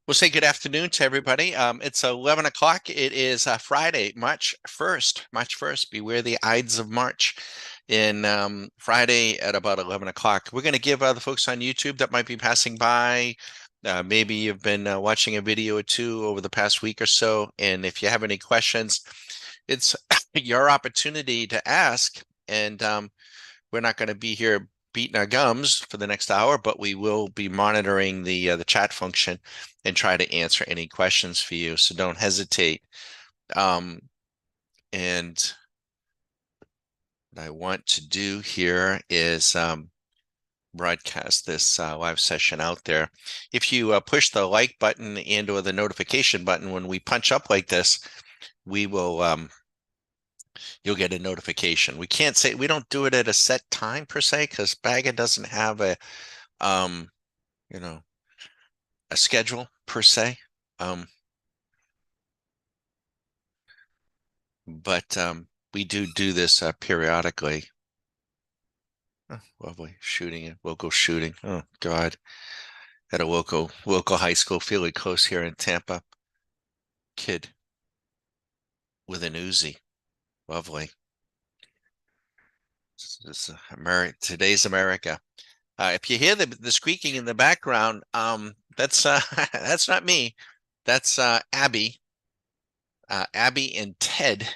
We'll say good afternoon to everybody. It's 11 o'clock. It is Friday, March 1st. March 1st. Beware the Ides of March. In Friday at about 11 o'clock. We're going to give the folks on YouTube that might be passing by. Maybe you've been watching a video or two over the past week or so. And if you have any questions, it's your opportunity to ask. And we're not going to be here beating our gums for the next hour, but we will be monitoring the chat function and try to answer any questions for you. So don't hesitate. Um, and what I want to do here is broadcast this live session out there. If you push the like button and or the notification button when we punch up like this, we will you'll get a notification. We can't say we don't do it at a set time per se because Baga doesn't have a um, you know, a schedule per se. But we do this periodically. Oh, lovely shooting it, local shooting. Oh God, at a local high school fairly close here in Tampa. Kid with an Uzi. Lovely. This is today's America. If you hear the squeaking in the background, that's that's not me. That's Abby. Abby and Ted.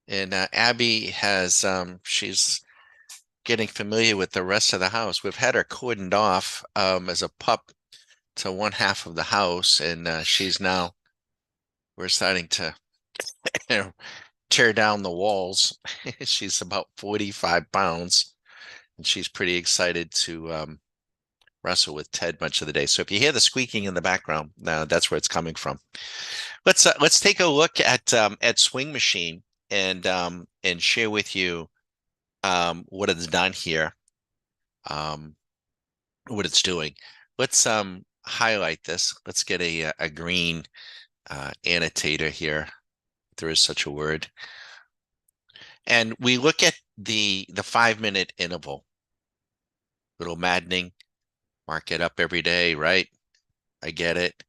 And Abby has she's getting familiar with the rest of the house. We've had her cordoned off as a pup to one half of the house, and we're starting to you know, tear down the walls. She's about 45 pounds, and she's pretty excited to wrestle with Ted much of the day. So if you hear the squeaking in the background, that's where it's coming from. Let's take a look at Swing Machine and share with you what it's done here, um, what it's doing. Let's highlight this. Let's get a green annotator here. If there is such a word. And we look at the 5 minute interval. Little maddening. Mark it up every day, right? I get it.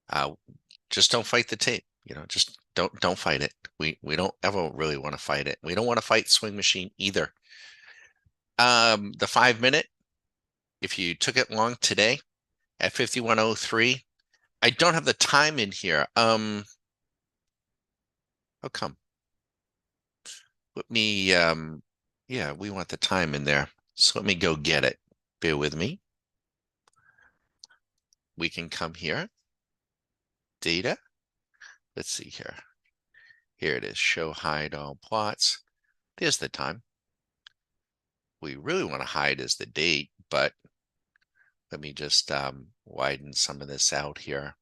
Uh, just don't fight the tape. Just don't fight it. We don't ever really want to fight it. We don't want to fight Swing Machine either. The 5 minute, if you took it long today at 51:03, I don't have the time in here. How come? Let me yeah, we want the time in there. So let me go get it. Bear with me. We can come here. Data. Let's see here. Here it is. Show hide all plots. There's the time. We really want to hide is the date, but let me just widen some of this out here.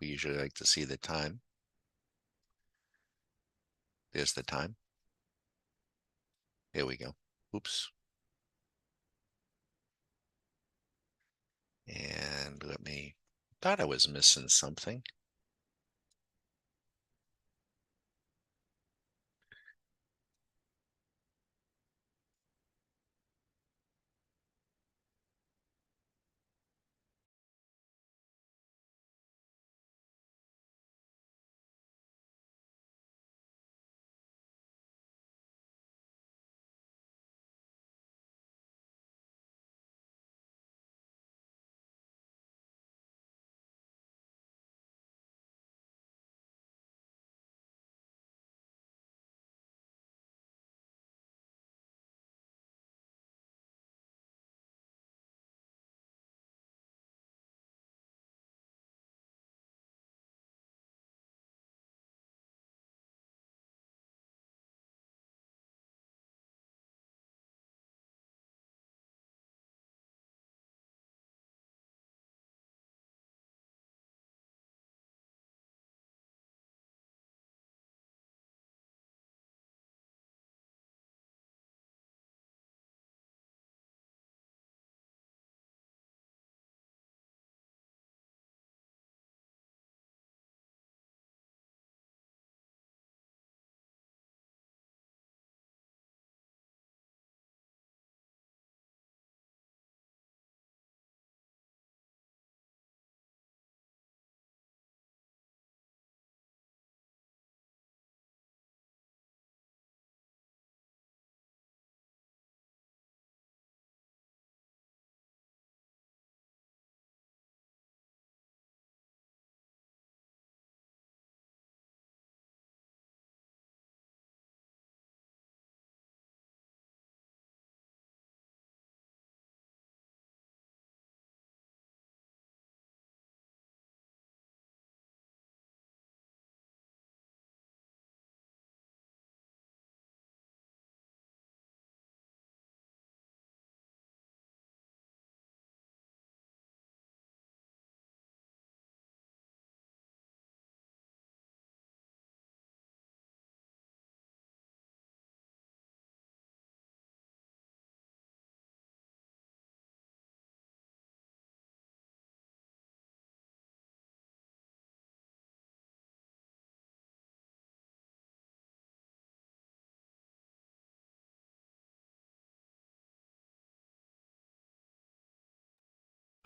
We usually like to see the time. There's the time. Here we go. Oops. And thought I was missing something.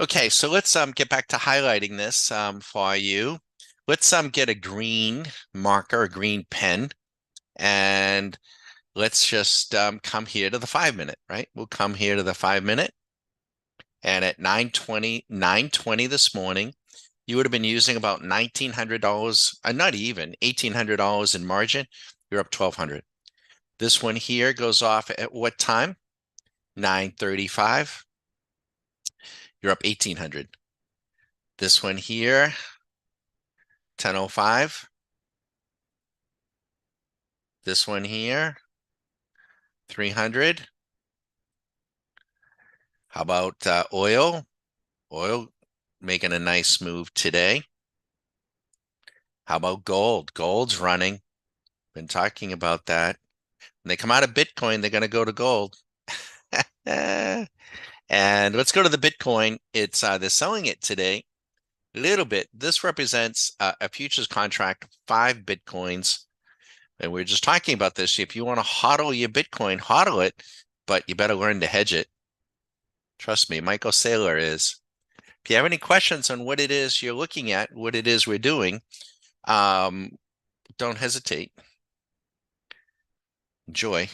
Okay, so let's get back to highlighting this for you. Let's get a green marker, a green pen, and let's just come here to the 5 minute, right? We'll come here to the 5 minute, and at 9:20 this morning, you would have been using about $1,900, not even $1,800 in margin. You're up 1,200. This one here goes off at what time? 9:35. You're up 1,800. This one here, 10:05. This one here, 300. How about oil? Oil making a nice move today. How about gold? Gold's running. Been talking about that. When they come out of Bitcoin, they're going to go to gold. And let's go to the Bitcoin. It's they're selling it today a little bit. This represents a futures contract, 5 Bitcoins. And we are just talking about this. If you want to hodl your Bitcoin, hodl it, but you better learn to hedge it. Trust me, Michael Saylor is. If you have any questions on what it is you're looking at, what it is we're doing, don't hesitate. Enjoy.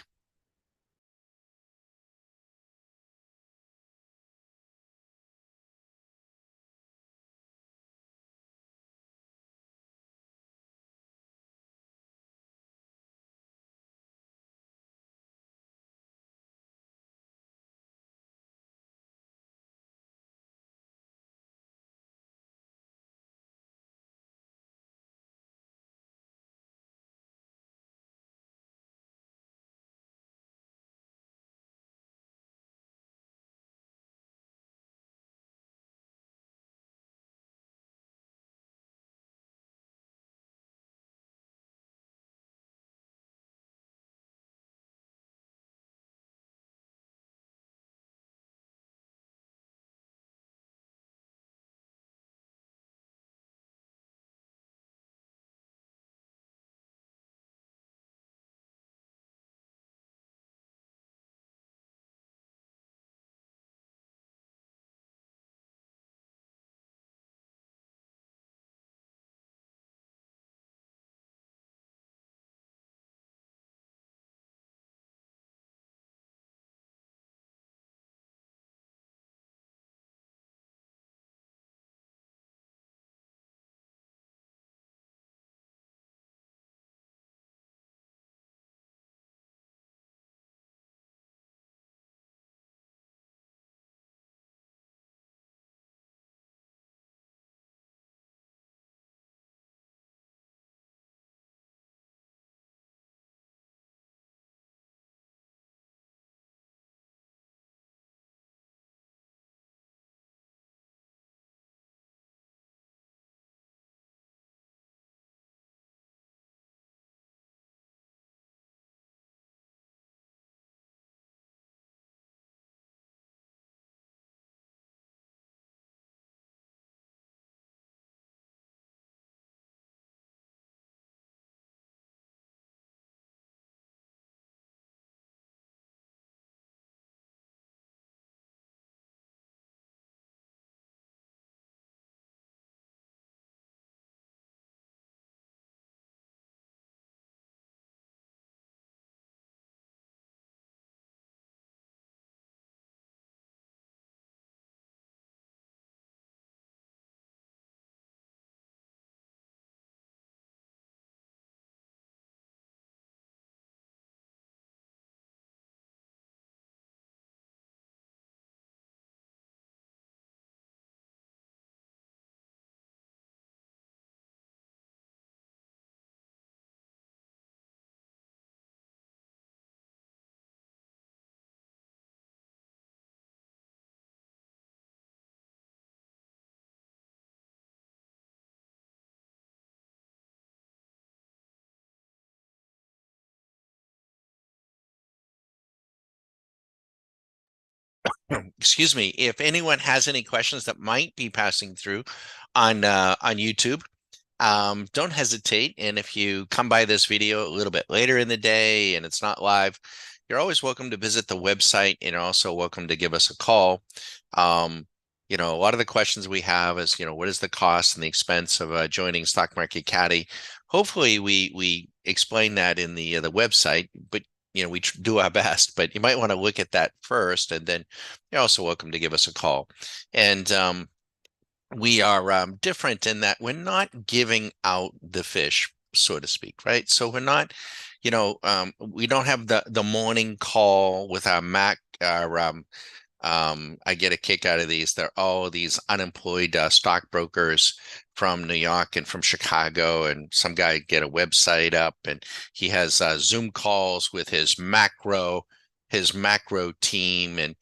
Excuse me. If anyone has any questions that might be passing through on YouTube, don't hesitate. And if you come by this video a little bit later in the day and it's not live, you're always welcome to visit the website and you're also welcome to give us a call. Um, a lot of the questions we have is, what is the cost and the expense of joining Stock Market Caddy? Hopefully, we explain that in the website, but we do our best. But you might want to look at that first, and then you're also welcome to give us a call. And we are different in that we're not giving out the fish, so to speak, right? So we're not, we don't have the morning call with our Mac, our I get a kick out of these. They're all these unemployed stockbrokers from New York and from Chicago, and some guy get a website up, and he has Zoom calls with his macro team, and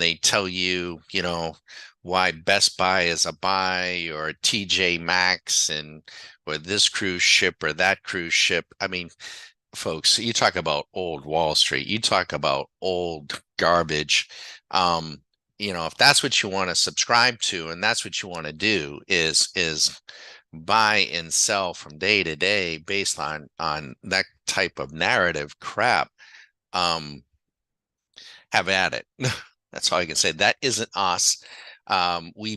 they tell you, why Best Buy is a buy, or TJ Maxx, and or this cruise ship or that cruise ship. I mean, folks, you talk about old Wall Street, you talk about old garbage. Um, if that's what you want to subscribe to and that's what you want to do is buy and sell from day to day based on that type of narrative crap, um, have at it. That's all I can say. That isn't us. We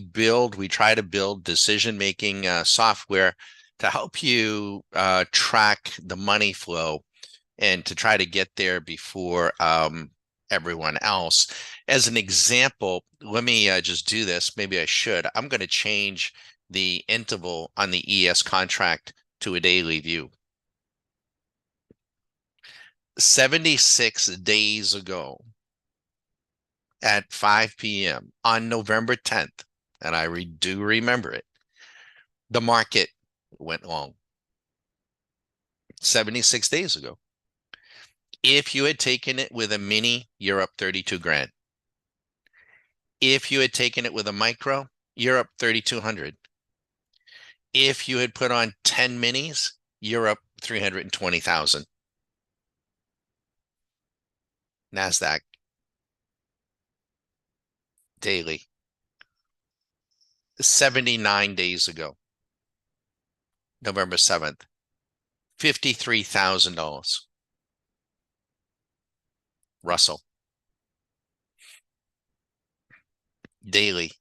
try to build decision-making software to help you track the money flow and to try to get there before everyone else. As an example, let me just do this. Maybe I should. I'm going to change the interval on the ES contract to a daily view. 76 days ago at 5 p.m. on November 10th, and I do remember it, the market went long. 76 days ago. If you had taken it with a mini, you're up 32 grand. If you had taken it with a micro, you're up 3,200. If you had put on 10 minis, you're up 320,000. NASDAQ daily. 79 days ago, November 7th, $53,000. Russell. Daily.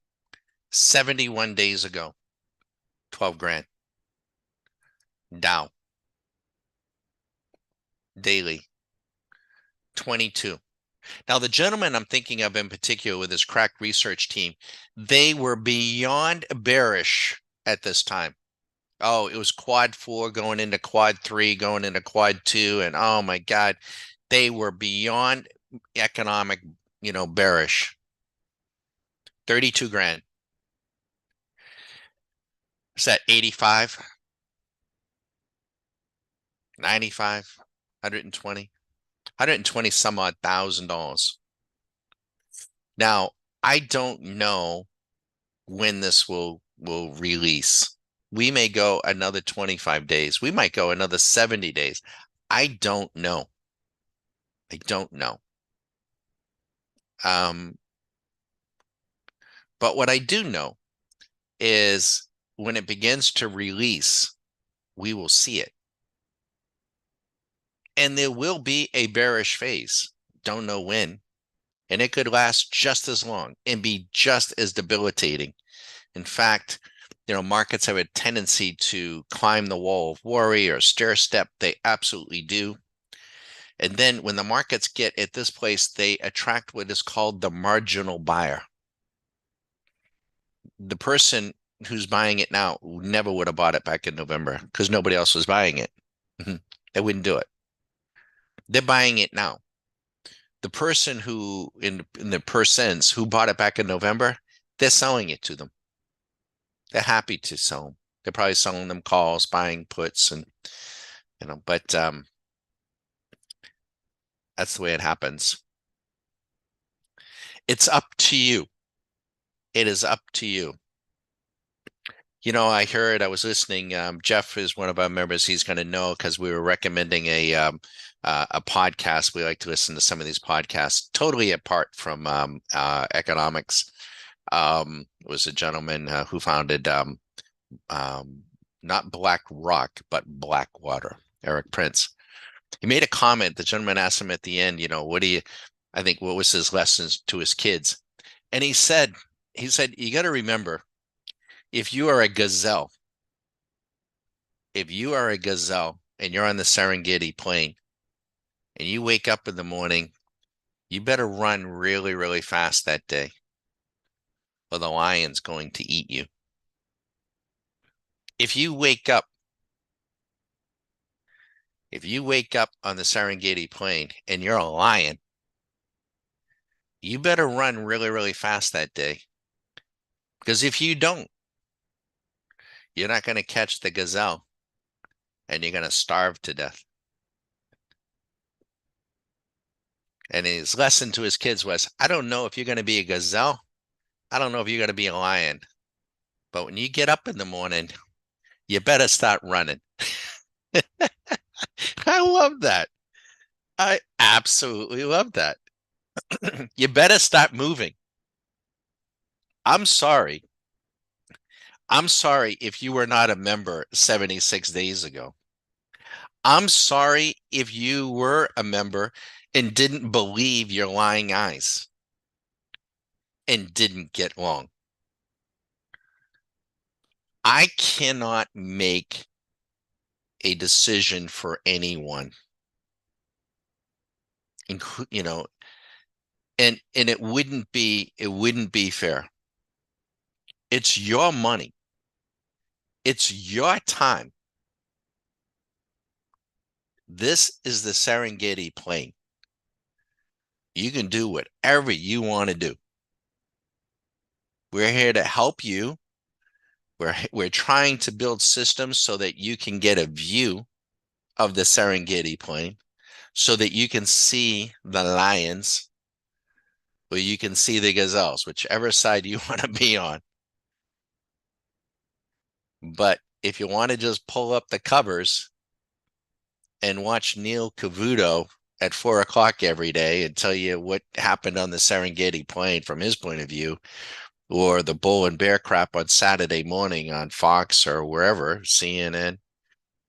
71 days ago, 12 grand. Dow. Daily. 22. Now, the gentleman I'm thinking of in particular with his crack research team, they were beyond bearish at this time. Oh, it was quad 4 going into quad 3, going into quad 2. And oh my God, they were beyond economic, bearish. 32 grand. Is that 85, 95, 120, 120 some odd $1,000. Now, I don't know when this will release. We may go another 25 days. We might go another 70 days. I don't know. I don't know. But what I do know is when it begins to release, we will see it. And there will be a bearish phase. Don't know when. And it could last just as long and be just as debilitating. In fact, markets have a tendency to climb the wall of worry or stair step. They absolutely do. And then when the markets get at this place, they attract what is called the marginal buyer. The person who's buying it now never would have bought it back in November because nobody else was buying it. They wouldn't do it. They're buying it now. The person who, in the percents, who bought it back in November, they're selling it to them. They're happy to sell them. They're probably selling them calls, buying puts, and but that's the way it happens. It's up to you. It is up to you. I was listening. Jeff is one of our members. He's going to know because we were recommending a podcast. We like to listen to some of these podcasts totally apart from economics. It was a gentleman who founded not BlackRock, but Blackwater, Eric Prince. He made a comment. The gentleman asked him at the end, what was his lessons to his kids? And he said, he said, you got to remember, if you are a gazelle, if you are a gazelle and you're on the Serengeti plain and you wake up in the morning, you better run really, really fast that day, or the lion's going to eat you. If you wake up, if you wake up on the Serengeti plain and you're a lion, you better run really, really fast that day. Because if you don't, you're not going to catch the gazelle and you're going to starve to death. And his lesson to his kids was, I don't know if you're going to be a gazelle. I don't know if you're going to be a lion. But when you get up in the morning, you better start running. I love that. I absolutely love that. You better start moving. I'm sorry. I'm sorry if you were not a member 76 days ago. I'm sorry if you were a member and didn't believe your lying eyes and didn't get long. I cannot make a decision for anyone, you know, and it wouldn't be fair. It's your money. It's your time. This is the Serengeti plain. You can do whatever you want to do. We're here to help you. We're trying to build systems so that you can get a view of the Serengeti plain, so that you can see the lions, or you can see the gazelles, whichever side you want to be on. But if you want to just pull up the covers and watch Neil Cavuto at 4 o'clock every day and tell you what happened on the Serengeti plain from his point of view, or the bull and bear crap on Saturday morning on Fox or wherever, CNN,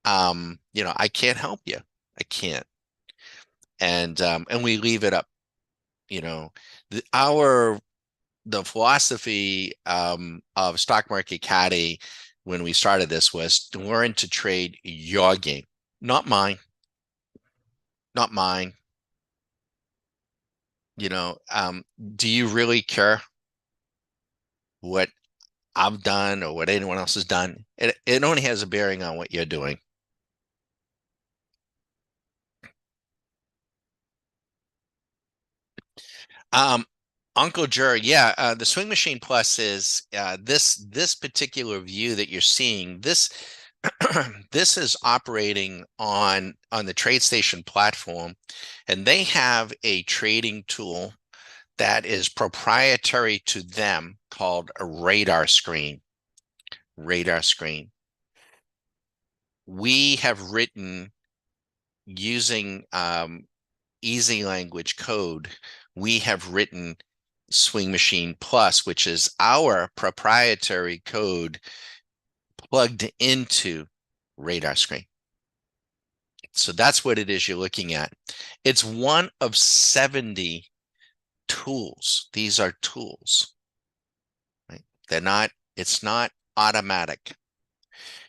I can't help you. I can't. And we leave it up. You know, the philosophy of Stock Market Caddy when we started this was to learn to trade your game, not mine, not mine. Do you really care what I've done or what anyone else has done? It only has a bearing on what you're doing. Um, Uncle Jer, yeah, the Swing Machine Plus is this particular view that you're seeing. This this is operating on the TradeStation platform, and they have a trading tool that is proprietary to them called a radar screen. Radar screen. We have written using easy language code. We have written Swing Machine Plus, which is our proprietary code plugged into radar screen. So that's what it is you're looking at. It's one of 70 tools. These are tools, right? It's not automatic.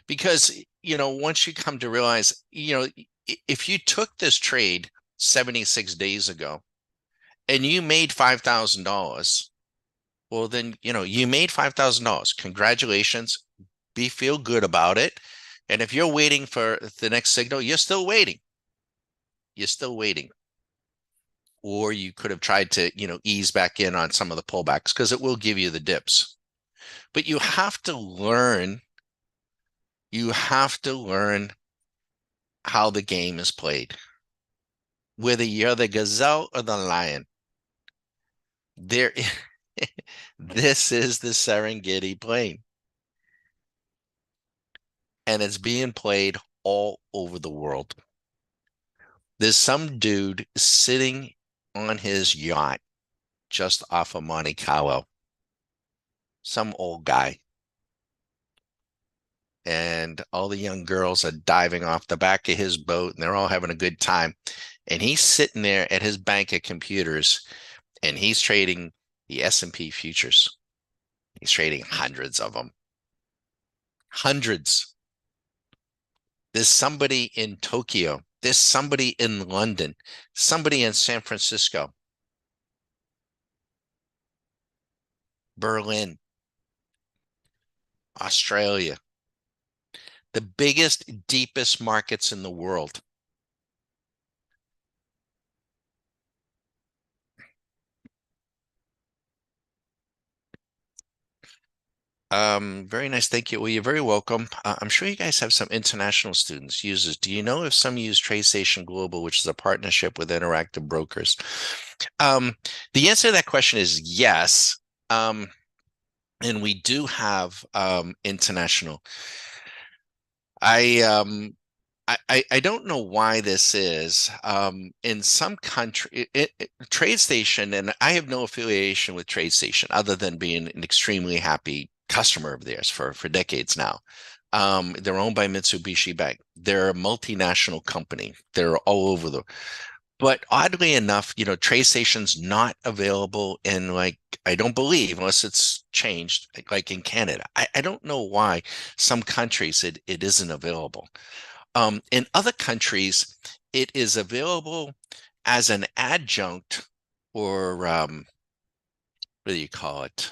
Because, once you come to realize, if you took this trade 76 days ago and you made $5,000, well, then, you made $5,000. Congratulations. Feel good about it. And if you're waiting for the next signal, you're still waiting. You're still waiting. Or you could have tried to, ease back in on some of the pullbacks because it will give you the dips. But you have to learn how the game is played. Whether you're the gazelle or the lion, there, this is the Serengeti plain. And it's being played all over the world. There's some dude sitting on his yacht just off of Monte Carlo, some old guy. And all the young girls are diving off the back of his boat and they're all having a good time. And he's sitting there at his bank of computers and he's trading the S&P futures. He's trading hundreds of them. Hundreds. There's somebody in Tokyo. There's somebody in London, somebody in San Francisco, Berlin, Australia, the biggest, deepest markets in the world. Very nice. Thank you. Well, you're very welcome. I'm sure you guys have some international students, users. Do you know if some use TradeStation Global, which is a partnership with Interactive Brokers? Um, the answer to that question is yes. And we do have international. I um I don't know why this is. In some country, TradeStation, and I have no affiliation with TradeStation other than being an extremely happy customer of theirs for decades now. They're owned by Mitsubishi Bank. They're a multinational company. They're all over the. But oddly enough, TradeStation's not available in, like, I don't believe, unless it's changed, like in Canada. I don't know why some countries it isn't available. In other countries, it is available as an adjunct, or what do you call it?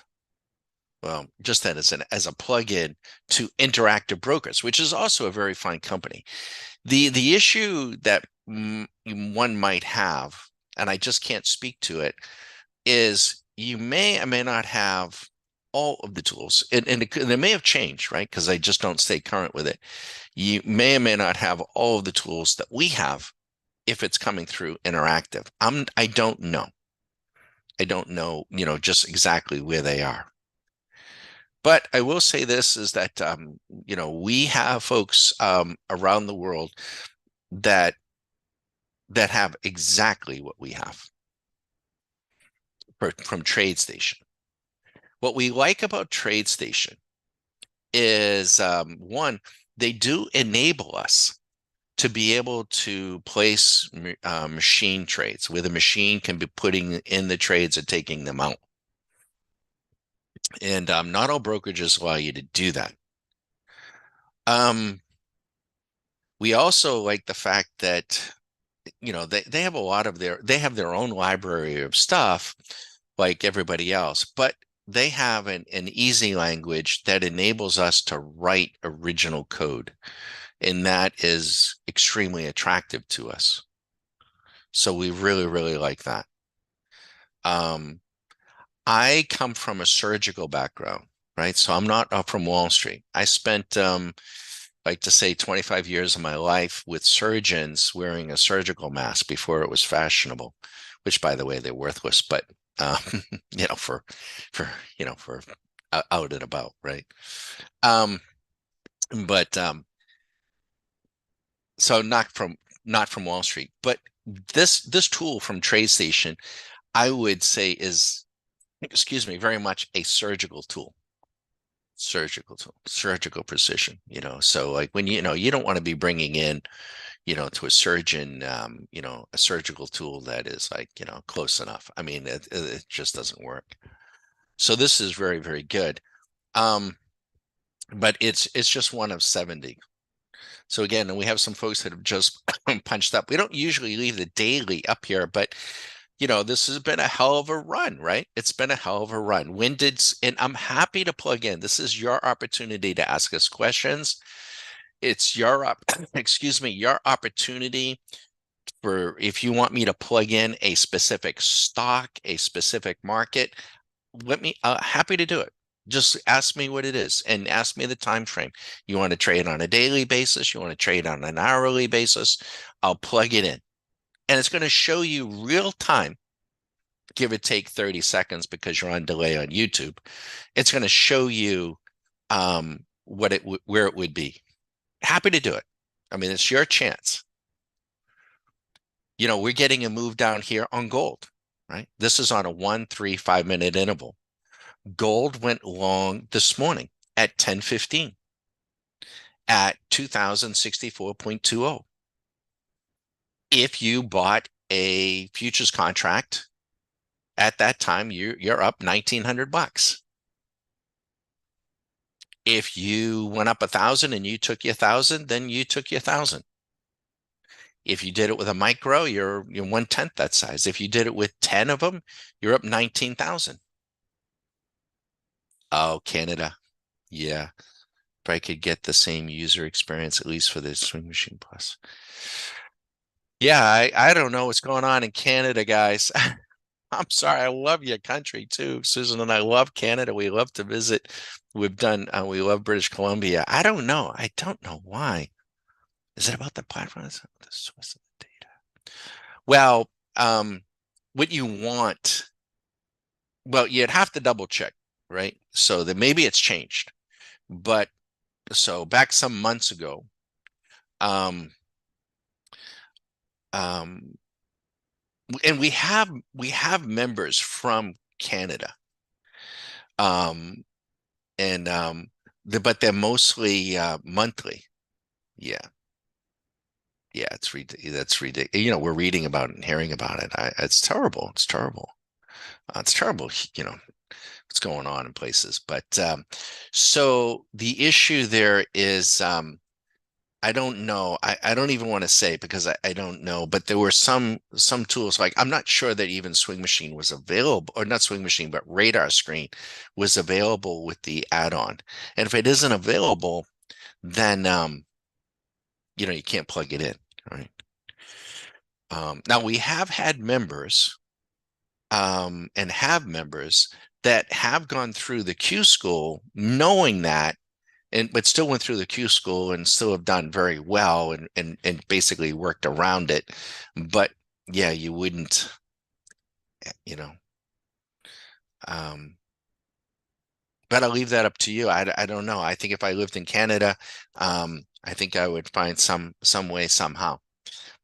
Well, just that as a plug-in to Interactive Brokers, which is also a very fine company. The issue that one might have, and I just can't speak to it, is you may or may not have all of the tools, and it may have changed, right? Because I just don't stay current with it. You may or may not have all of the tools that we have if it's coming through Interactive. I don't know. I don't know, just exactly where they are. But I will say this is that, we have folks around the world that have exactly what we have from TradeStation. What we like about TradeStation is, one, they do enable us to be able to place machine trades where the machine can be putting in the trades and taking them out. And not all brokerages allow you to do that. We also like the fact that, they have a lot of they have their own library of stuff like everybody else, but they have an easy language that enables us to write original code. And that is extremely attractive to us. So we really, really like that. I come from a surgical background, right? So I'm not from Wall Street. I spent, like to say, 25 years of my life with surgeons wearing a surgical mask before it was fashionable, which, by the way, they're worthless, but um, for for out and about, right? Um, but so not from Wall Street, but this tool from TradeStation, I would say is, excuse me, very much a surgical tool. Surgical precision, so like when you don't want to be bringing in, to a surgeon, a surgical tool that is like, close enough. I mean, it just doesn't work. So this is very, very good. But it's just one of 70. So again, and we have some folks that have just punched up. We don't usually leave the daily up here, but this has been a hell of a run, right? It's been a hell of a run. And I'm happy to plug in. This is your opportunity to ask us questions. It's excuse me, your opportunity for, if you want me to plug in a specific stock, a specific market, happy to do it. Just ask me what it is and ask me the time frame. You want to trade on a daily basis? You want to trade on an hourly basis? I'll plug it in. And it's going to show you real time, give or take 30 seconds because you're on delay on YouTube. It's going to show you where it would be. Happy to do it. I mean, it's your chance. We're getting a move down here on gold, right? This is on a 1, 3, 5-minute interval. Gold went long this morning at 10:15 at 2064.20. If you bought a futures contract at that time, you're up $1,900. If you went up 1,000 and you took your 1,000, then you took your 1,000. If you did it with a micro, you're 1/10 that size. If you did it with 10 of them, you're up 19,000. Oh, Canada. Yeah. If I could get the same user experience, at least for the Swing Machine Plus. Yeah, I don't know what's going on in Canada, guys. I'm sorry. I love your country too, Susan, and I love Canada. We love to visit. We love British Columbia. I don't know. I don't know why. Is it about the platform? Is it the source of the data? Well, what you want, well, you'd have to double check, right? So that maybe it's changed. But so back some months ago, um, um, and we have members from Canada. Um, and but they're mostly monthly. Yeah, yeah, that's ridiculous. We're reading about it and hearing about it. It's terrible. It's terrible. It's terrible. What's going on in places. But so the issue there is, I don't know. I don't even want to say because I don't know. But there were some tools, like I'm not sure that even Swing Machine was available, or not Swing Machine, but Radar Screen was available with the add-on. And if it isn't available, then you can't plug it in, right? Now we have had members and have members that have gone through the Q school knowing that, but still went through the Q school and still have done very well and basically worked around it. But yeah, you wouldn't, you know. Um, but I'll leave that up to you. I don't know. I think if I lived in Canada, I think I would find some way somehow.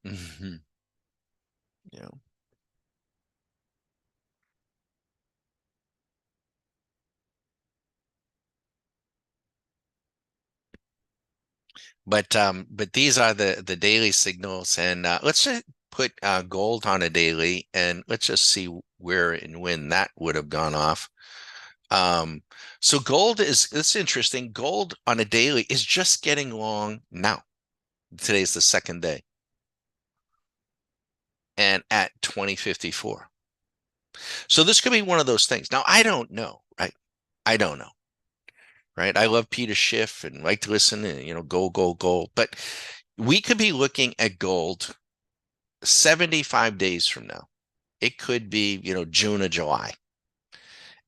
Mhm. You know. But these are the daily signals, and let's just put gold on a daily, and let's just see where and when that would have gone off. Um, so gold it's interesting. Gold on a daily is just getting long now. Today's the second day, and at 2054. So this could be one of those things. Now I don't know, right? I don't know, right? I love Peter Schiff and like to listen and gold, gold, gold, but we could be looking at gold 75 days from now. It could be, June or July.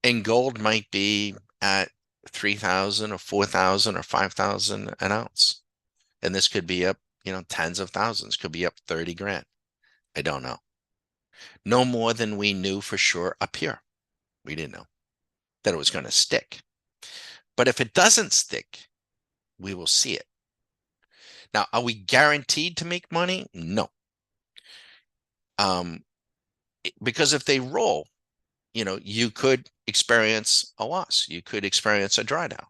And gold might be at 3,000 or 4,000 or 5,000 an ounce. And this could be up, tens of thousands, could be up 30 grand. I don't know. No more than we knew for sure up here. We didn't know that it was going to stick. But if it doesn't stick, we will see it. Now, are we guaranteed to make money? No. Um, because if they roll, you could experience a loss. You could experience a drawdown.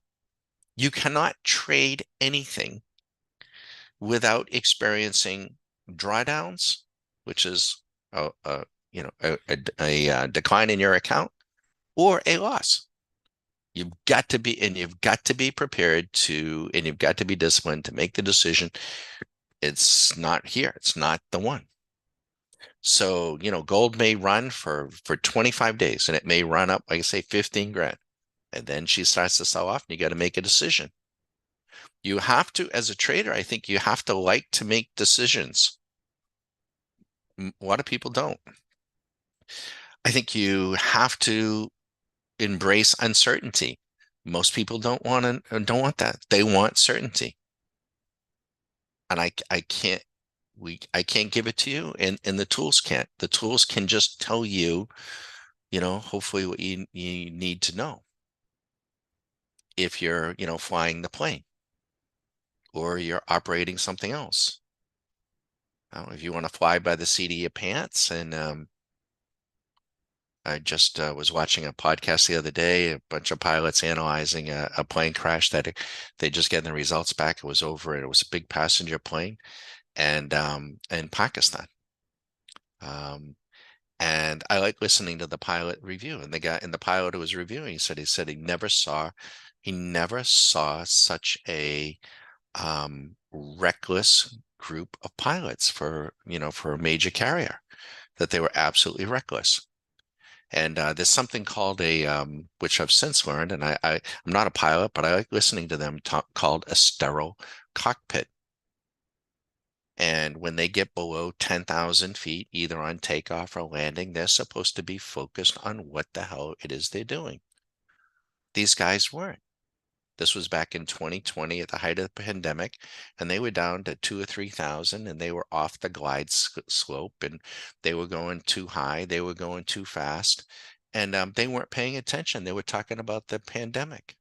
You cannot trade anything without experiencing drawdowns, which is a decline in your account or a loss. You've got to be prepared to, and you've got to be disciplined to make the decision. It's not here. It's not the one. So, gold may run for 25 days and it may run up, like I say, 15 grand. And then she starts to sell off and you got to make a decision. You have to, as a trader, I think you have to like to make decisions. A lot of people don't. I think you have to embrace uncertainty. Most people don't want that. They want certainty. And I can't I can't give it to you and the tools can't. The tools can just tell you, hopefully what you need to know if you're, flying the plane or you're operating something else. If you want to fly by the seat of your pants. And I just was watching a podcast the other day, a bunch of pilots analyzing a plane crash that they just getting the results back. It was over, and it was a big passenger plane, and in Pakistan. Um, And I like listening to the pilot review. And the guy in the pilot who was reviewing, he said he never saw such a reckless group of pilots for, for a major carrier, that they were absolutely reckless. And there's something called which I've since learned, and I'm not a pilot, but I like listening to them talk, called a sterile cockpit. And when they get below 10,000 feet, either on takeoff or landing, they're supposed to be focused on what the hell it is they're doing. These guys weren't. This was back in 2020 at the height of the pandemic, and they were down to 2 or 3,000, and they were off the glide slope, and they were going too high, they were going too fast, and they weren't paying attention. They were talking about the pandemic,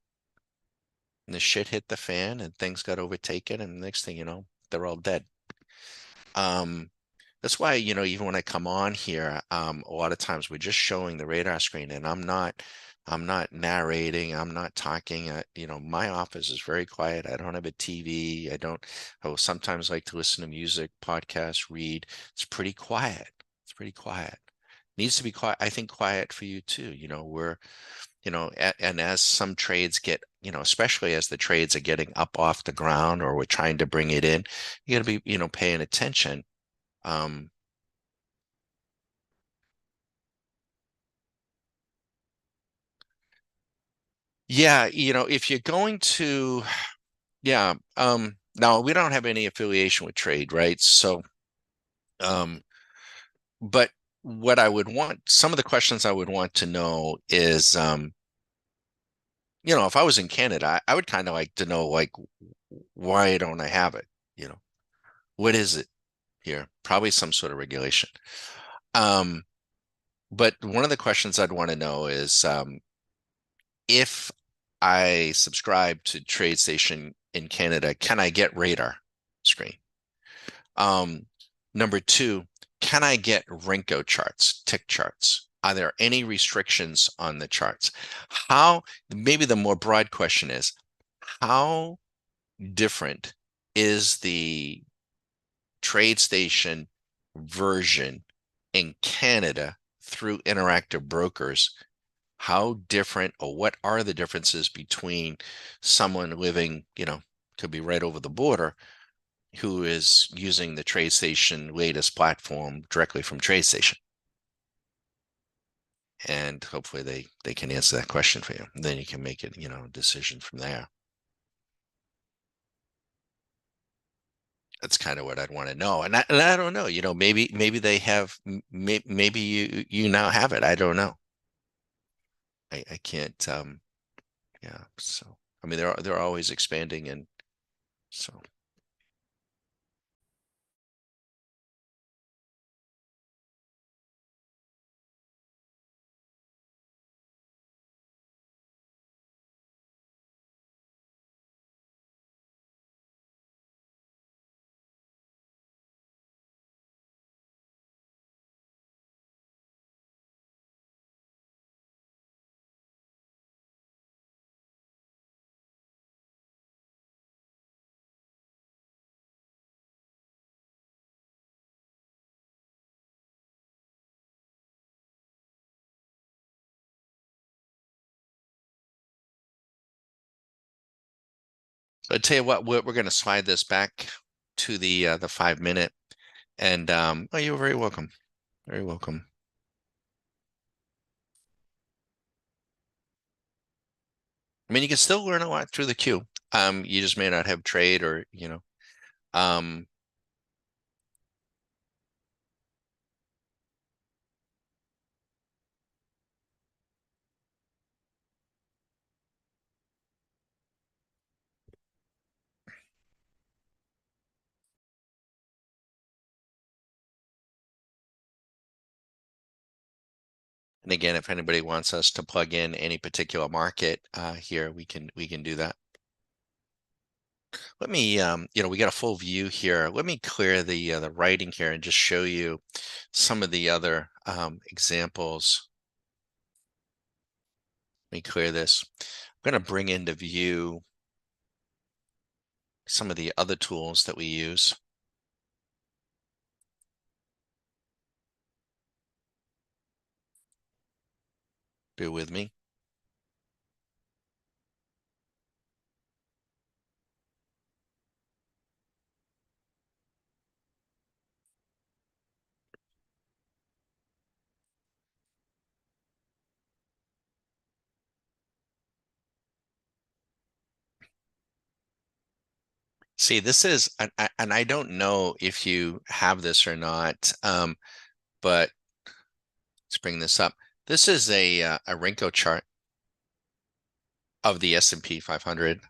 and the shit hit the fan, and things got overtaken, and the next thing you know, they're all dead. Um, That's why, even when I come on here, a lot of times we're just showing the radar screen, and I'm not narrating, I'm not talking. My office is very quiet. I don't have a TV. I will sometimes like to listen to music, podcasts, read. It's pretty quiet. It's pretty quiet. Needs to be quiet. I think quiet for you too. And as some trades get, especially as the trades are getting up off the ground, or we're trying to bring it in, you got to be, paying attention. Um, Yeah, if you're going to, yeah, now we don't have any affiliation with trade, right? So, um, but what I would want, some of the questions I would want to know is, if I was in Canada, I would kind of like to know, like, why don't I have it? You know, what is it here? Probably some sort of regulation. Um, but one of the questions I'd want to know is, if I subscribe to TradeStation in Canada, can I get radar screen? Um, Number two, can I get Renko charts, tick charts? Are there any restrictions on the charts? Maybe the more broad question is, how different is the TradeStation version in Canada through Interactive Brokers? How different, or what are the differences between someone living, could be right over the border, who is using the TradeStation latest platform directly from TradeStation? And hopefully they can answer that question for you. Then you can make it, a decision from there. That's kind of what I'd want to know. And I don't know, maybe they have, maybe you now have it. I don't know. I can't, yeah. So, I mean, they're always expanding, and so. I tell you what, we're going to slide this back to the 5 minute, and oh, you're very welcome. Very welcome. I mean, you can still learn a lot through the queue. You just may not have trade, or um, and again, if anybody wants us to plug in any particular market here, we can do that. Let me, we got a full view here. Let me clear the writing here and just show you some of the other examples. Let me clear this. I'm going to bring into view some of the other tools that we use. Bear with me. See, this is, and I don't know if you have this or not, but let's bring this up. This is a Renko chart of the S&P 500,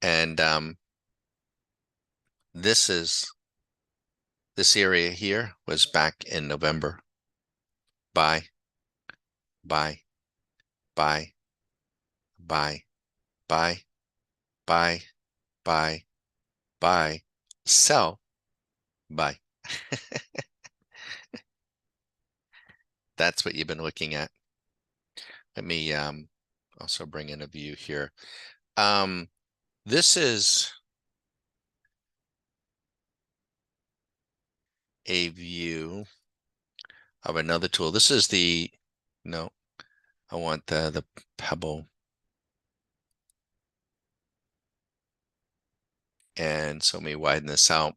and this area here was back in November. Buy, buy, buy, buy, buy, buy, buy, buy, sell, buy. That's what you've been looking at. Let me also bring in a view here. This is a view of another tool. This is no, I want the pebble. And so let me widen this out.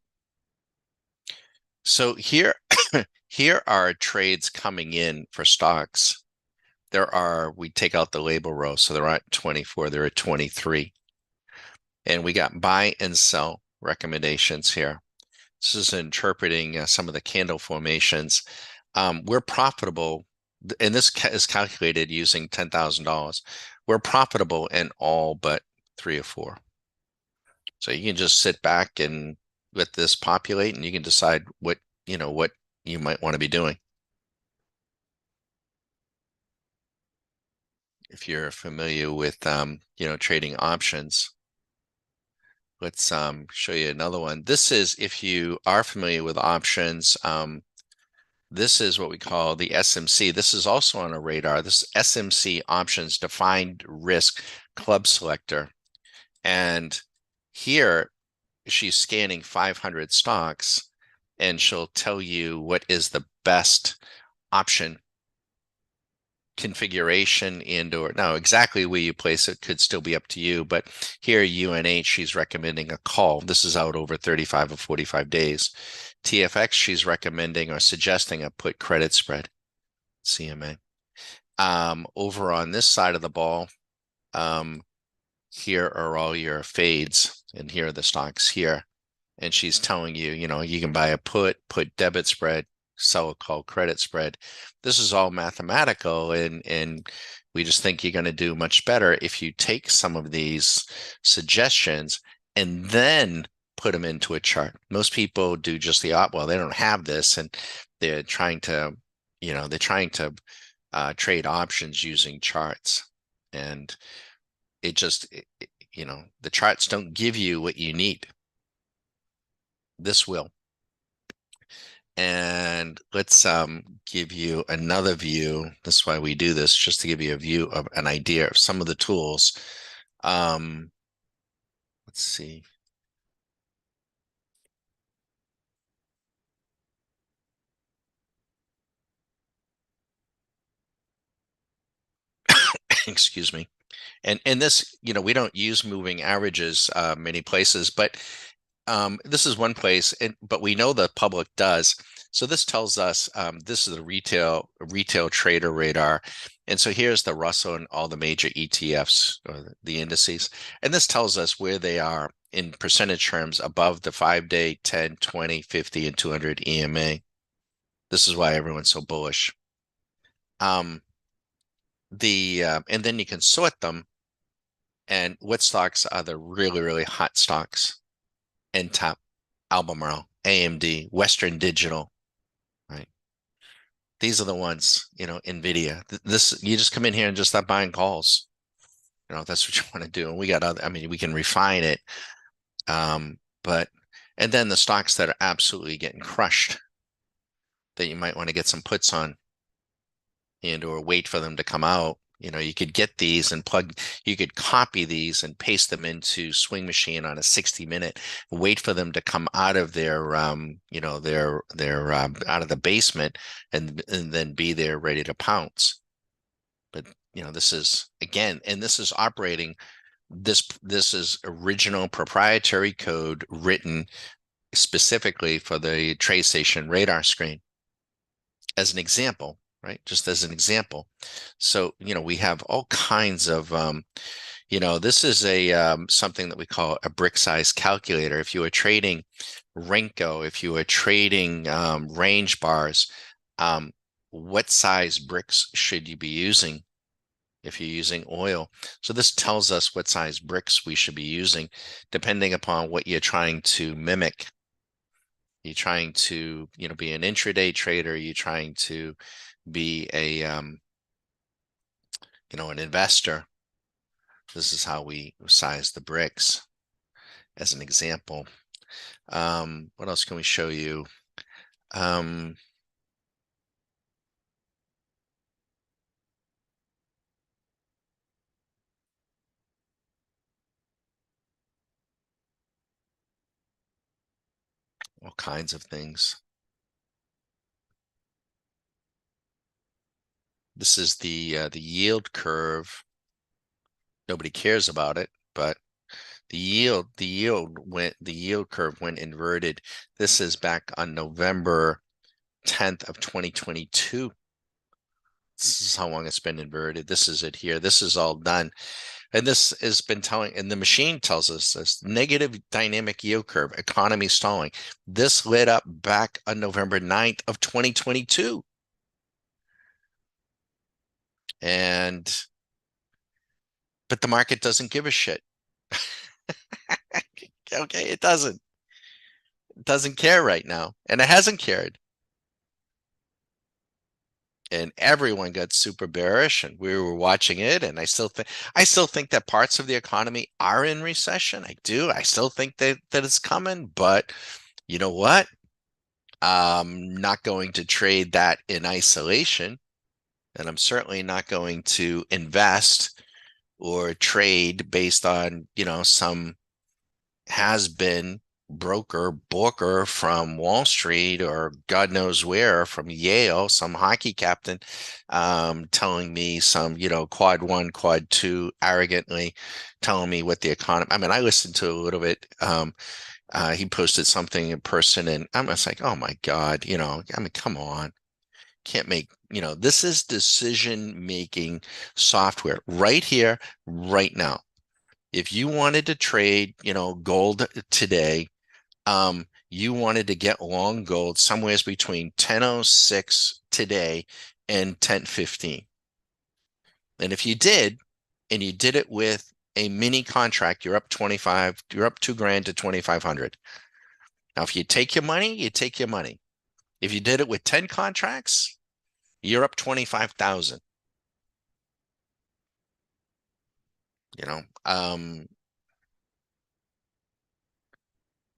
So here, here are trades coming in for stocks. We take out the label row, so there aren't 24, there are 23. And we got buy and sell recommendations here. This is interpreting some of the candle formations. We're profitable, and this is calculated using $10,000. We're profitable in all but 3 or 4. So you can just sit back and let this populate, and you can decide what you might want to be doing. If you're familiar with trading options, let's show you another one. This is, if you are familiar with options, this is what we call the SMC. This is also on a radar. This SMC options defined risk club selector. And here she's scanning 500 stocks, and she'll tell you what is the best option configuration or now exactly where you place it could still be up to you. But here UNH, she's recommending a call. This is out over 35 or 45 days. TFX, she's recommending or suggesting a put credit spread, CMA. Over on this side of the ball, here are all your fades, and here are the stocks here. And she's telling you, you can buy a put debit spread, sell a call credit spread. This is all mathematical, and we just think you're going to do much better if you take some of these suggestions and then put them into a chart. Most people do just the well, they don't have this, and they're trying to, trade options using charts, and it just, the charts don't give you what you need. This will. And let's give you another view. That's why we do this, just to give you a view of an idea of some of the tools. Let's see. Excuse me. And this, we don't use moving averages many places, but this is one place, but we know the public does. So this tells us this is the retail trader radar. And so here's the Russell and all the major ETFs, or the indices. And this tells us where they are in percentage terms above the 5-day, 10, 20, 50, and 200 EMA. This is why everyone's so bullish. And then you can sort them. And what stocks are the really, really hot stocks? Intel, Albemarle, AMD, Western Digital, right? These are the ones, NVIDIA. This, you just come in here and just start buying calls. That's what you want to do. And we got other, we can refine it. But, and then the stocks that are absolutely getting crushed that you might want to get some puts on or wait for them to come out. You could get these and you could copy these and paste them into Swing Machine on a 60-minute, wait for them to come out of their, out of the basement, and then be there ready to pounce. But this is, again, and this is operating, this is original proprietary code written specifically for the TradeStation radar screen as an example, right? Just as an example. So, we have all kinds of, this is a something that we call a brick size calculator. If you are trading Renko, if you are trading range bars, what size bricks should you be using if you're using oil? So this tells us what size bricks we should be using, depending upon what you're trying to mimic. You're trying to, be an intraday trader. You're trying to be a, an investor. This is how we size the bricks as an example. What else can we show you? All kinds of things. This is the yield curve. Nobody cares about it, but the yield curve went inverted. This is back on November 10th of 2022. This is how long it's been inverted. This is it here. This is all done. And this has been telling, and the machine tells us this negative dynamic yield curve, economy stalling. This lit up back on November 9th of 2022. But the market doesn't give a shit. Okay, it doesn't. It doesn't care right now. And it hasn't cared. And everyone got super bearish, and we were watching it. And I still think that parts of the economy are in recession. I do. I still think that it's coming. But you know what? I'm not going to trade that in isolation. And I'm certainly not going to invest or trade based on, some has been broker booker from Wall Street or God knows where, from Yale, some hockey captain, telling me some, quad one, quad two, arrogantly telling me what the economy. I mean, I listened to a little bit. He posted something in person, and I'm just like, oh my God, I mean, come on. Can't make, this is decision making software right here, right now. If you wanted to trade, gold today, you wanted to get long gold somewhere between 10:06 today and 10:15. And if you did, and you did it with a mini contract, you're up 25, you're up 2 grand to 2,500. Now, if you take your money, you take your money. If you did it with 10 contracts, you're up 25,000.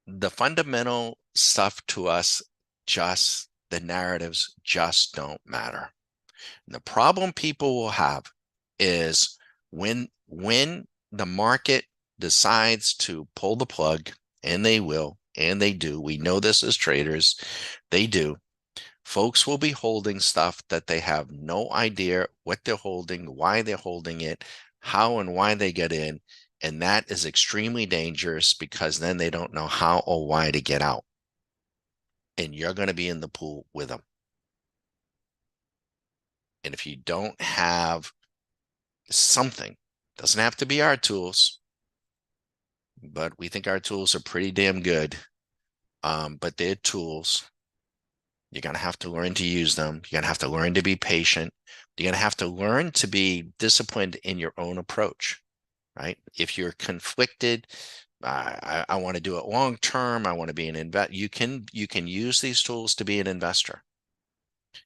The fundamental stuff to us, just the narratives just don't matter. And the problem people will have is when the market decides to pull the plug, and they will, and they do. We know this as traders, they do. Folks will be holding stuff that they have no idea what they're holding, why they're holding it, how and why they get in. And that is extremely dangerous, because then they don't know how or why to get out. And you're going to be in the pool with them. And if you don't have something, doesn't have to be our tools, but we think our tools are pretty damn good. But they're tools. You're going to have to learn to use them. You're going to have to learn to be patient. You're going to have to learn to be disciplined in your own approach, right? If you're conflicted, I want to do it long term, I want to be an investor. You can use these tools to be an investor.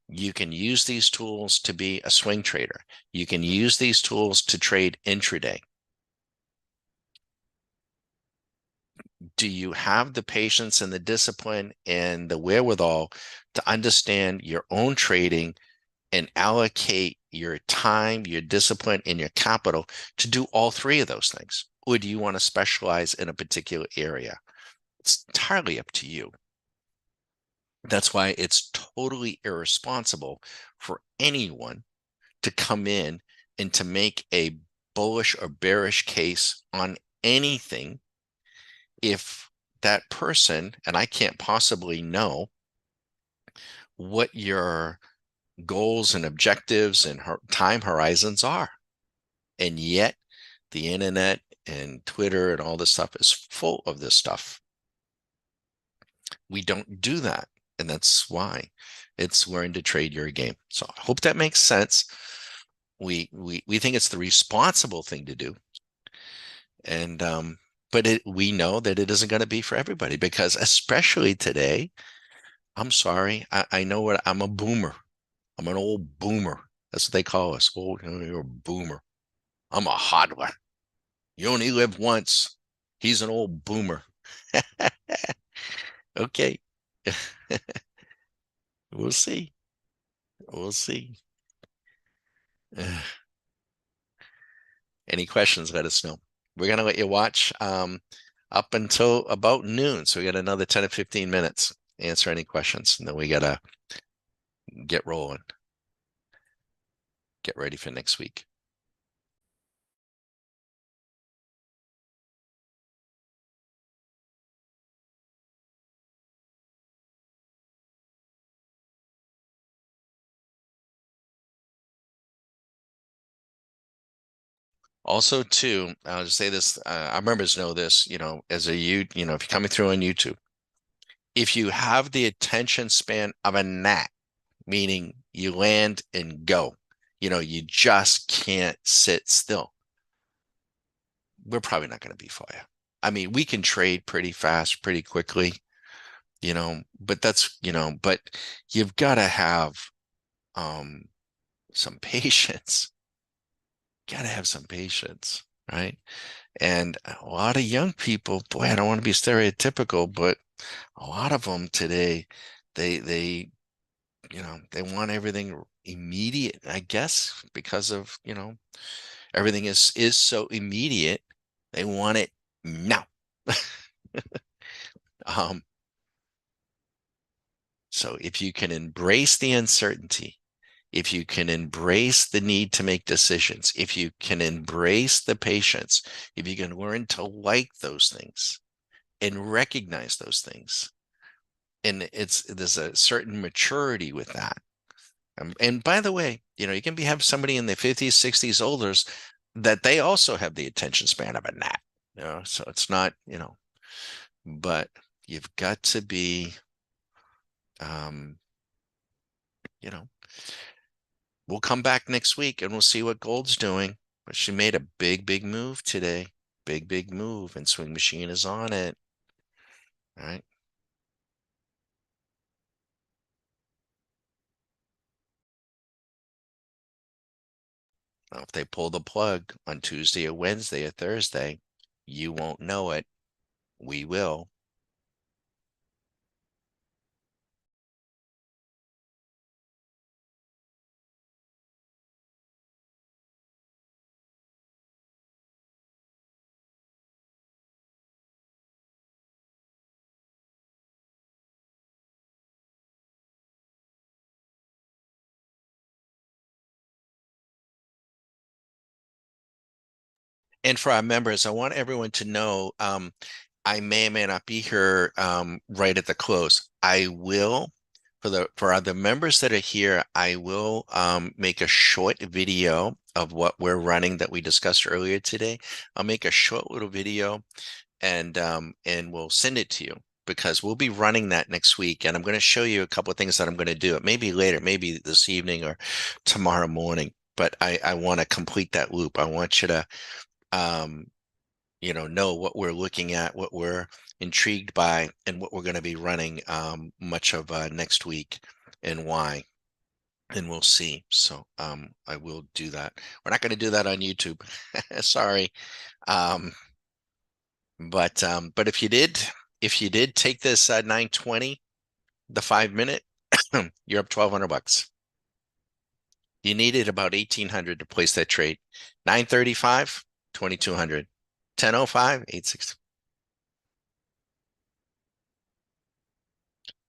You can use these tools to be a swing trader. You can use these tools to trade intraday. Do you have the patience and the discipline and the wherewithal to understand your own trading and allocate your time, your discipline, and your capital to do all three of those things? Or do you want to specialize in a particular area? It's entirely up to you. That's why it's totally irresponsible for anyone to come in and to make a bullish or bearish case on anything if that person, and I can't possibly know what your goals and objectives and time horizons are. And yet the internet and Twitter and all this stuff is full of this stuff. We don't do that. And that's why it's learn to trade your game. So I hope that makes sense. We think it's the responsible thing to do. And but we know that it isn't going to be for everybody, because especially today, I'm sorry, I know what I'm a boomer. I'm an old boomer. That's what they call us. Oh, you're a boomer. I'm a hodler. You only live once. He's an old boomer. Okay. We'll see. We'll see. Any questions, let us know. We're going to let you watch up until about noon. So we got another 10 to 15 minutes. Answer any questions. And then we got to get rolling. Get ready for next week. Also, too, I'll just say this. Our members know this, as if you're coming through on YouTube, if you have the attention span of a gnat, meaning you land and go, you just can't sit still, we're probably not going to be for you. I mean, we can trade pretty fast, pretty quickly, but but you've got to have um, some patience. Got to have some patience, right? And a lot of young people, boy, I don't want to be stereotypical, but a lot of them today, they they want everything immediate, I guess, because of, everything is so immediate. They want it now. Um, so if you can embrace the uncertainty, if you can embrace the need to make decisions, if you can embrace the patience, if you can learn to like those things and recognize those things, and there's a certain maturity with that. And by the way, you can have somebody in their 50s, 60s, olders that they also have the attention span of a gnat. So it's not, but you've got to be, um, you know, we'll come back next week and we'll see what gold's doing. But she made a big, big move today. Big, big move, and Swing Machine is on it. All right. Now, if they pull the plug on Tuesday or Wednesday or Thursday, you won't know it. We will. And for our members, I want everyone to know, I may or may not be here right at the close. I will, for other members that are here, I will make a short video of what we're running that we discussed earlier today. I'll make a short little video and we'll send it to you, because we'll be running that next week. And I'm going to show you a couple of things that I'm going to do. It may be later, maybe this evening or tomorrow morning, but I want to complete that loop. I want you to um, know what we're looking at, what we're intrigued by, and what we're going to be running much of next week, and why. And we'll see. So I will do that. We're not going to do that on YouTube. Sorry. Um, but if you did take this 920, the 5 minute, you're up 1,200 bucks. You needed about 1,800 to place that trade. 935, 2,200. 1005, 860.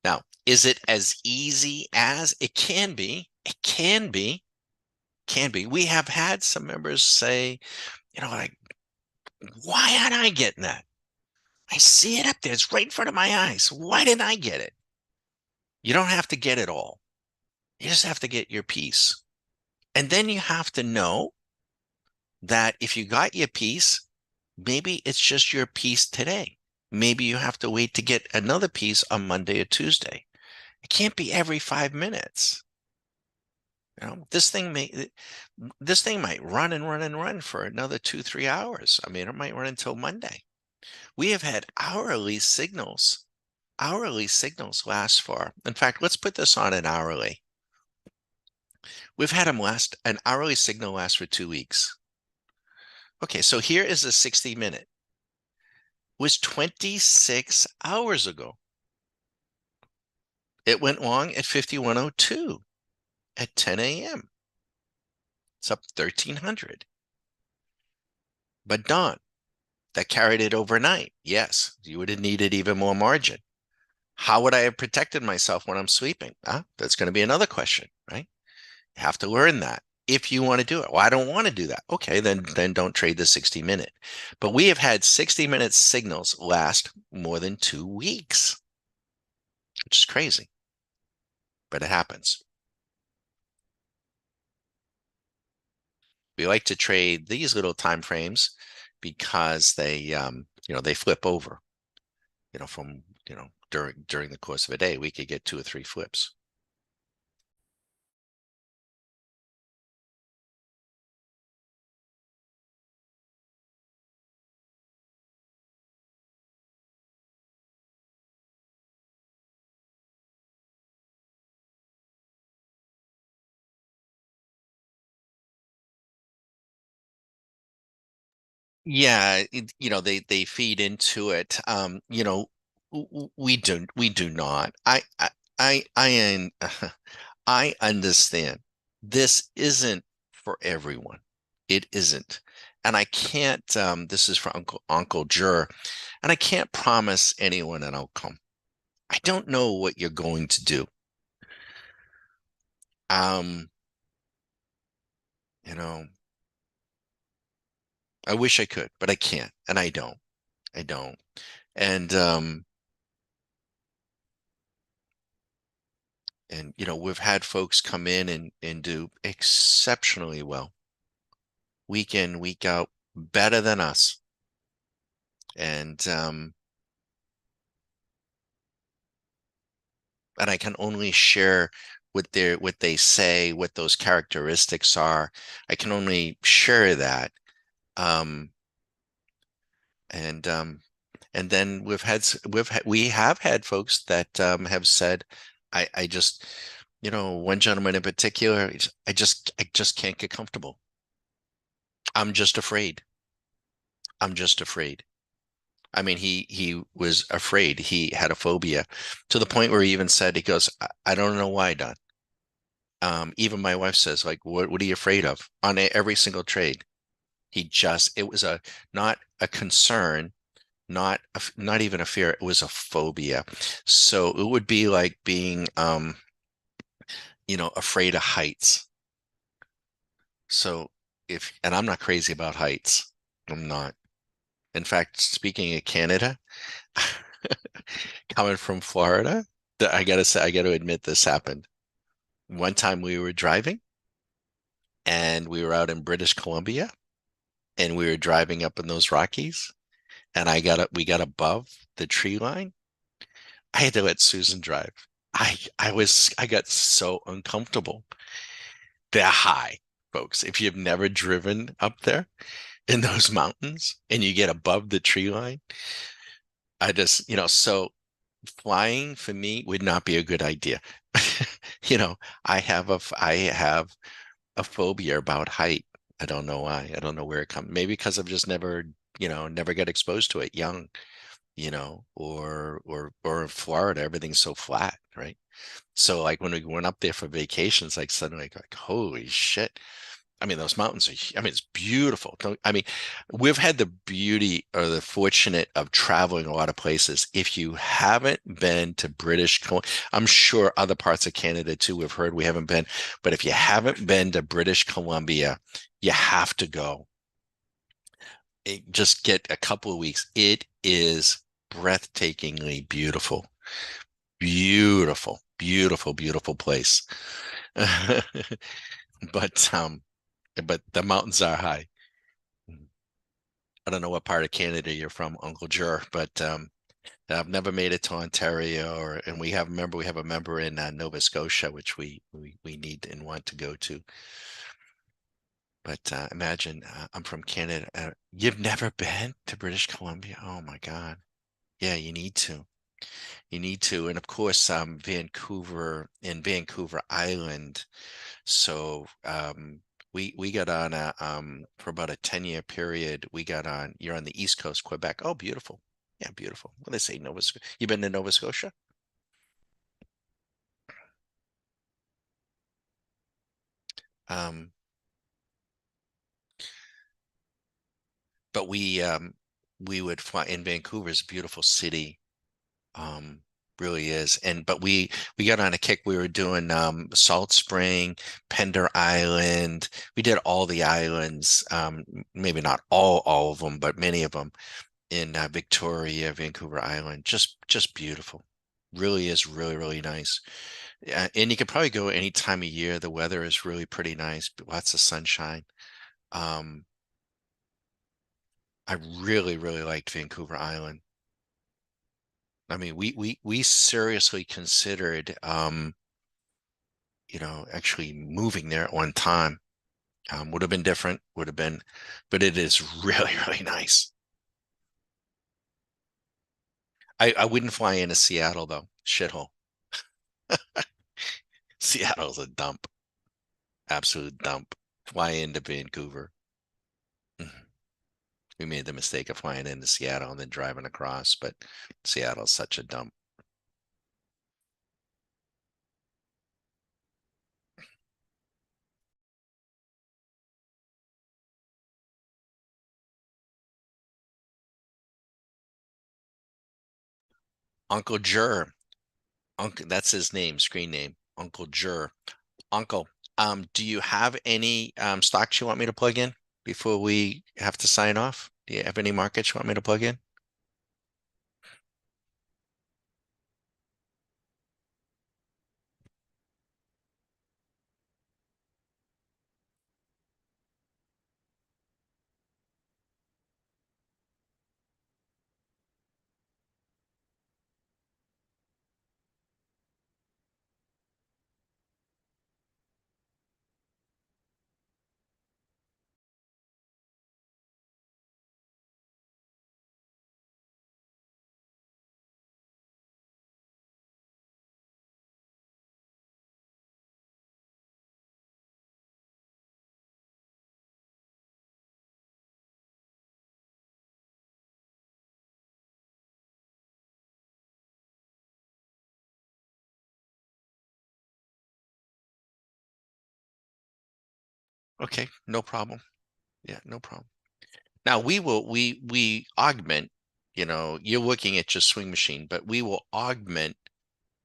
Now, is it as easy as it can be? It can be, can be. We have had some members say, like, why aren't I getting that? I see it up there. It's right in front of my eyes. Why didn't I get it? You don't have to get it all. You just have to get your piece. And then you have to know that if you got your piece, maybe it's just your piece today. Maybe you have to wait to get another piece on Monday or Tuesday. It can't be every 5 minutes. This thing might run and run and run for another 2, 3 hours. I mean, it might run until Monday. We have had hourly signals. Hourly signals last for, in fact, let's put this on an hourly. We've had an hourly signal last for 2 weeks. Okay, so here is a 60-minute. Was 26 hours ago. It went long at 51:02 at 10 a.m. It's up 1,300. But Don, that carried it overnight. Yes, you would have needed even more margin. How would I have protected myself when I'm sleeping? That's going to be another question, right? You have to learn that if you want to do it. Well, I don't want to do that. Okay, then don't trade the 60-minute. But we have had 60-minute signals last more than 2 weeks, which is crazy, but it happens. We like to trade these little time frames because they flip over. From during the course of a day, we could get 2 or 3 flips. Yeah, they feed into it. We do not. I understand. This isn't for everyone. It isn't. And I can't, this is for Uncle Jur, and I can't promise anyone an outcome. I don't know what you're going to do. Um, you know, I wish I could, but I can't, and I don't. I don't. And we've had folks come in and do exceptionally well, week in, week out, better than us. And I can only share what they say, what those characteristics are. I can only share that. Um, and and then we have had folks that have said, I just, one gentleman in particular, I just can't get comfortable. I'm just afraid. I'm just afraid. I mean, he was afraid. He had a phobia to the point where he even said, he goes, I don't know why, Don. Even my wife says, like, what are you afraid of on every single trade? It was not a concern, not even a fear. It was a phobia. So it would be like being, afraid of heights. So and I'm not crazy about heights. I'm not. In fact, speaking of Canada, coming from Florida, I gotta say, I gotta admit this happened. One time we were driving and we were out in British Columbia and we were driving up in those Rockies and we got above the tree line. I had to let Susan drive. I got so uncomfortable. They're high, folks. If you've never driven up there in those mountains and you get above the tree line, so flying for me would not be a good idea. I have a phobia about height. I don't know why. I don't know where it comes. Maybe because I've just never got exposed to it young, or in Florida, everything's so flat, right? So like when we went up there for vacations, like suddenly like holy shit. I mean, those mountains are, I mean, it's beautiful. I mean, we've had the beauty or the fortunate of traveling a lot of places. If you haven't been to British Columbia, I'm sure other parts of Canada too, we've heard we haven't been, but if you haven't been to British Columbia, you have to go. Just get a couple of weeks. It is breathtakingly beautiful. Beautiful, beautiful, beautiful place. But the mountains are high. I don't know what part of Canada you're from, Uncle Jer, but I've never made it to Ontario, and we have a member in Nova Scotia, which we need and want to go to. But imagine I'm from Canada. You've never been to British Columbia? Oh my God. Yeah, you need to. You need to. And of course, Vancouver in Vancouver Island. So we got on for about a 10-year period. We got on, you're on the East Coast, Quebec. Oh, beautiful. Yeah, beautiful. What do they say, Nova Scotia? You been to Nova Scotia? Um, but we would fly in Vancouver's a beautiful city. Um, really is. And but we got on a kick. We were doing Salt Spring, Pender Island. We did all the islands, maybe not all of them, but many of them in Victoria, Vancouver Island. Just beautiful. Really is really nice. And you could probably go any time of year. The weather is really pretty nice, lots of sunshine. Um, I really liked Vancouver Island. I mean, we seriously considered actually moving there at one time. Would have been different, would have been, but it is really nice. I wouldn't fly into Seattle though. Shithole. Seattle's a dump, absolute dump. Fly into Vancouver. Mhm. We made the mistake of flying into Seattle and then driving across, but Seattle's such a dump. Uncle Jur, Uncle, that's his name, screen name, Uncle Jur. Uncle, do you have any stocks you want me to plug in before we have to sign off? Do you have any markets you want me to plug in? Okay, no problem. Yeah, no problem. Now we augment, you're looking at your swing machine, but we will augment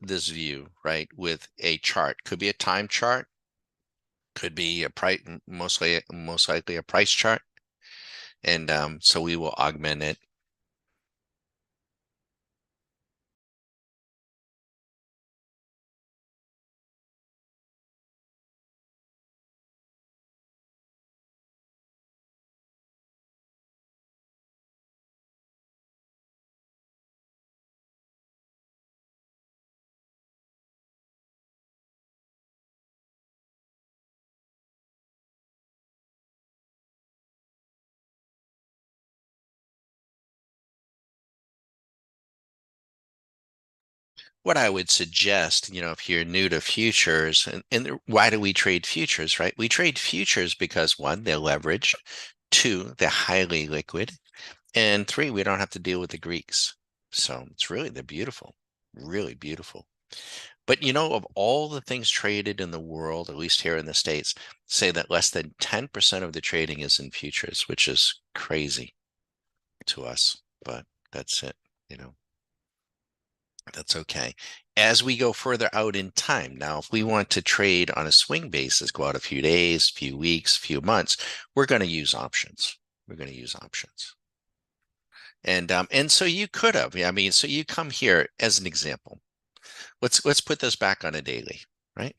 this view, right, with a chart. Could be a time chart, could be a price, most likely a price chart. And so we will augment it. What I would suggest, if you're new to futures, and why do we trade futures, right? We trade futures because one, they're leveraged, two, they're highly liquid, and three, we don't have to deal with the Greeks. So they're beautiful, really beautiful. But of all the things traded in the world, at least here in the States, say that less than 10% of the trading is in futures, which is crazy to us. But that's it, you know, that's okay. As we go further out in time, now, if we want to trade on a swing basis, go out a few days, few weeks, few months, we're going to use options. We're going to use options. And so you could have, I mean, so you come here as an example. Let's put this back on a daily, right?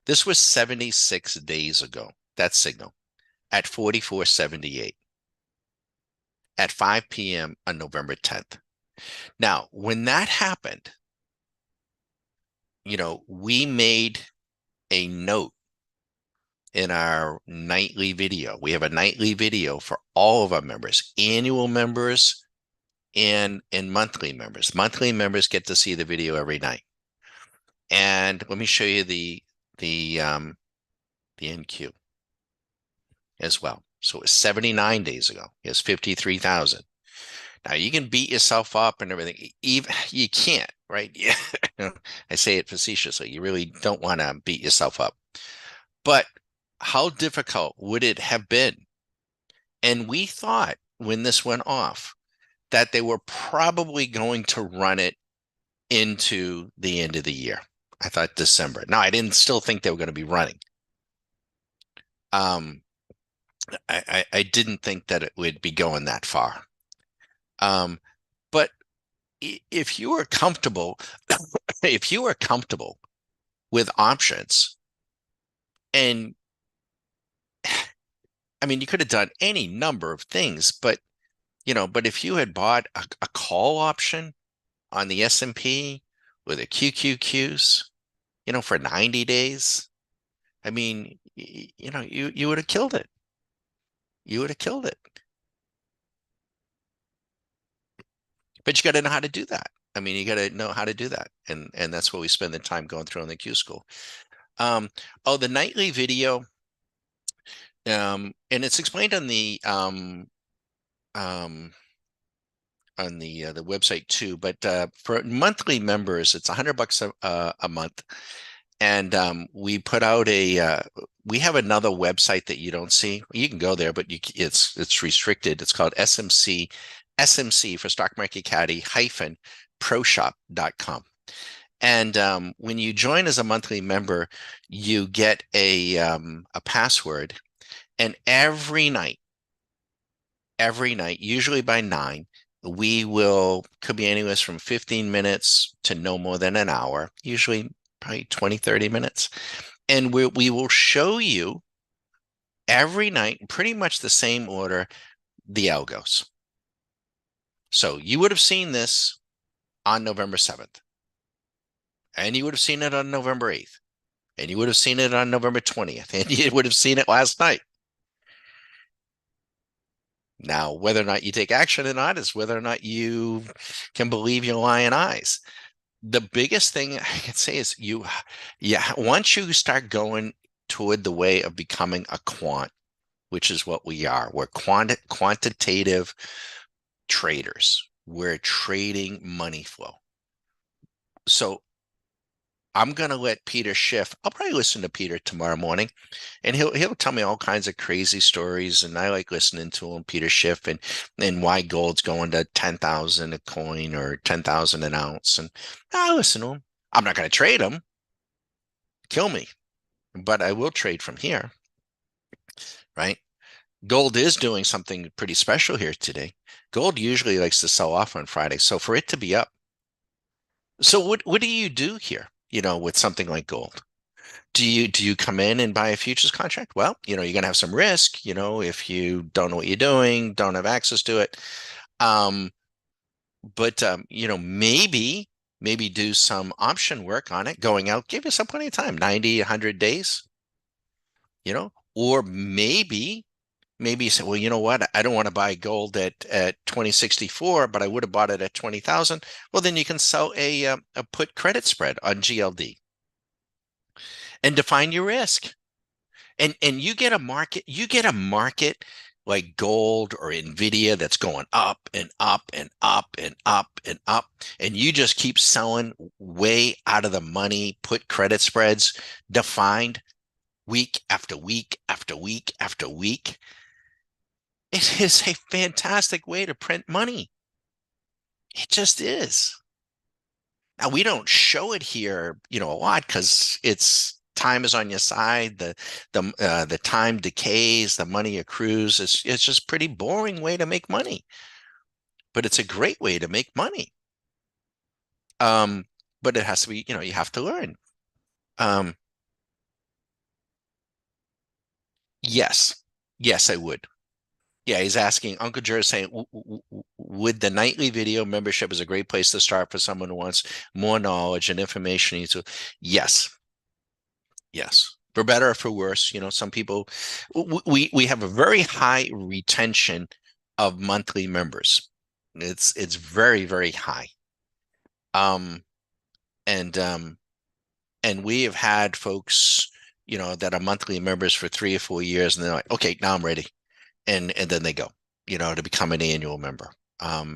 This was 76 days ago, that signal, at 44.78 at 5 p.m. on November 10th. Now, when that happened, we made a note in our nightly video. We have a nightly video for all of our members, annual members and monthly members. Monthly members get to see the video every night. And let me show you the NQ as well. So it was 79 days ago. It's 53,000. Now you can beat yourself up and everything. Even you can't, right? Yeah. I say it facetiously. You really don't want to beat yourself up. But how difficult would it have been? And we thought when this went off that they were probably going to run it into the end of the year. I thought December. Now I didn't still think they were going to be running. I didn't think that it would be going that far. But if you are comfortable, if you are comfortable with options, and I mean, you could have done any number of things, but if you had bought a call option on the S&P with a QQQs, for 90 days, I mean, you would have killed it. You would have killed it. But you got to know how to do that. I mean, you got to know how to do that. And that's what we spend the time going through in the Q School. The nightly video, and it's explained on the website too, but for monthly members, it's $100 a month. And we put out we have another website that you don't see. You can go there, but it's restricted. It's called SMC for Stock Market Caddy -proshop.com. And when you join as a monthly member, you get a password, and every night, usually by 9, could be anywhere from 15 minutes to no more than an hour, usually probably 20, 30 minutes. And we will show you every night, pretty much the same order, the algos. So you would have seen this on November 7th, and you would have seen it on November 8th, and you would have seen it on November 20th, and you would have seen it last night. Now, whether or not you take action or not is whether or not you can believe your lying eyes. The biggest thing I can say is once you start going toward the way of becoming a quant, which is what we are, we're quantitative traders. We're trading money flow. So I'm going to let Peter Schiff. I'll probably listen to Peter tomorrow morning, and he'll tell me all kinds of crazy stories. And I like listening to him, Peter Schiff, and why gold's going to 10,000 a coin or 10,000 an ounce. And I listen to him. I'm not going to trade him. Kill me, but I will trade from here, right? Gold is doing something pretty special here today. Gold usually likes to sell off on Friday, so for it to be up. So what do you do here? With something like gold, do you come in and buy a futures contract? Well, you're going to have some risk, if you don't know what you're doing, don't have access to it. But maybe do some option work on it going out, give yourself plenty of time, 90, 100 days, or maybe you say, well, you know what? I don't want to buy gold at 2064, but I would have bought it at 20,000. Well, then you can sell a put credit spread on GLD and define your risk. And you get a market like gold or Nvidia that's going up and up and up and up and up, and you just keep selling way out of the money, put credit spreads defined week after week after week after week, it is a fantastic way to print money. It just is. Now we don't show it here, a lot because it's time is on your side. The time decays, the money accrues. It's just pretty boring way to make money, but it's a great way to make money. But it has to be, you have to learn. Um, yes, yes, I would. Yeah, he's asking. Uncle Joe is saying, would the nightly video membership is a great place to start for someone who wants more knowledge and information? Yes, yes, for better or for worse. Some people, we have a very high retention of monthly members. It's very, very high. Um, and and we have had folks, that are monthly members for 3 or 4 years, and they're like, okay, now I'm ready, and then they go, to become an annual member.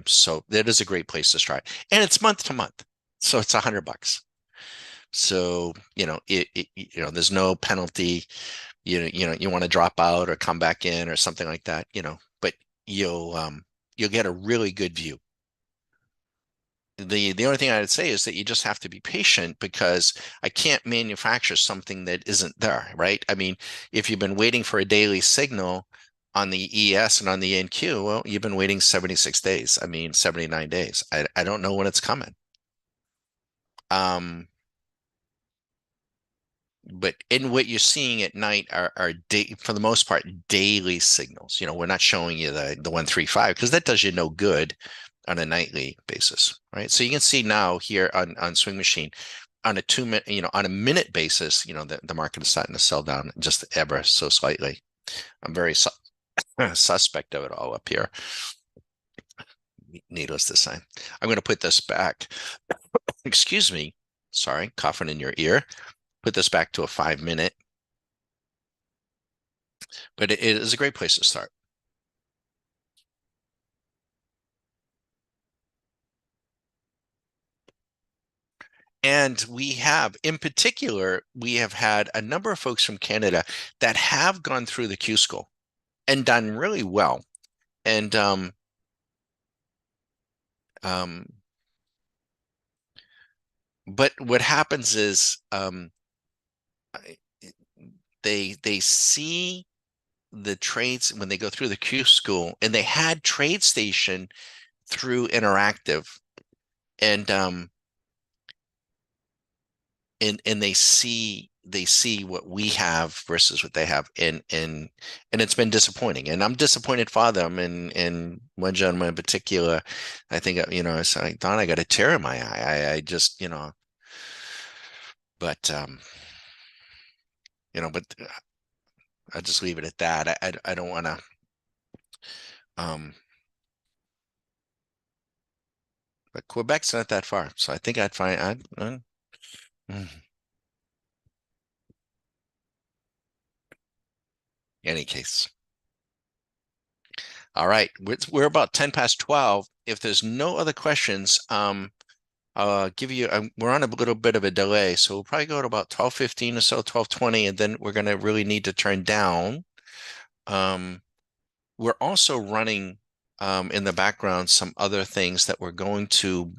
So that is a great place to start, and it's month to month, so it's $100. So, there's no penalty. You want to drop out or come back in or something like that, but you'll get a really good view. The only thing I'd say is that you just have to be patient because I can't manufacture something that isn't there, right? I mean, if you've been waiting for a daily signal on the ES and on the NQ, well, you've been waiting 76 days. I mean, 79 days. I don't know when it's coming. Um, but in what you're seeing at night are for the most part, daily signals. We're not showing you the 135 because that does you no good on a nightly basis, right? So you can see now here on Swing Machine on a 2 minute, on a minute basis, the market is starting to sell down just ever so slightly. I'm very suspect of it all up here. Needless to say, I'm going to put this back. Excuse me. Sorry, coughing in your ear. Put this back to a 5 minute, but it is a great place to start. And in particular, we have had a number of folks from Canada that have gone through the Q school and done really well. And um, but what happens is they see the trades when they go through the Q school, and they had TradeStation through Interactive, and and they see what we have versus what they have, and it's been disappointing, and I'm disappointed for them. And one gentleman in particular, I think, I said, like, Don, I got a tear in my eye. I just, but but I'll just leave it at that. I don't want to but Quebec's not that far, so I think I'd find mm. Any case. All right, we're about 10 past 12. If there's no other questions, I'll give you, we're on a little bit of a delay, so we'll probably go to about 12:15 or so, 12:20, and then we're going to really need to turn down. We're also running in the background some other things that we're going to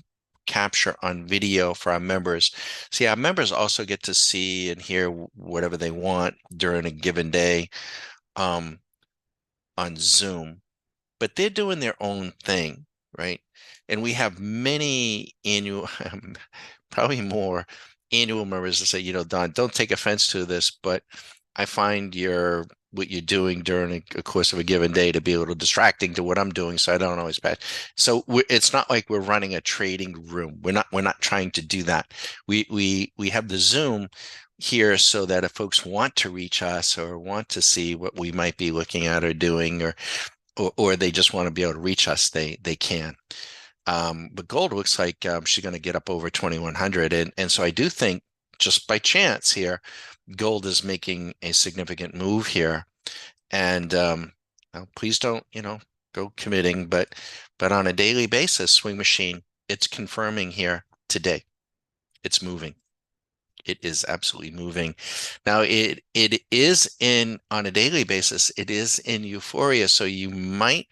capture on video for our members. See, our members also get to see and hear whatever they want during a given day on Zoom, but they're doing their own thing, right? And we have many annual, probably more annual members that say, Don, don't take offense to this, but I find what you're doing during a course of a given day to be a little distracting to what I'm doing, so I don't always pass. So it's not like we're running a trading room. We're not trying to do that. We have the Zoom here so that if folks want to reach us or want to see what we might be looking at or doing, or they just want to be able to reach us, they can. But gold looks like she's going to get up over 2,100, and so I do think just by chance here, gold is making a significant move here, and Now, please don't, go committing, but on a daily basis, Swing Machine, it's confirming here today. It's moving. It is absolutely moving. Now it is in on a daily basis, it is in euphoria. So you might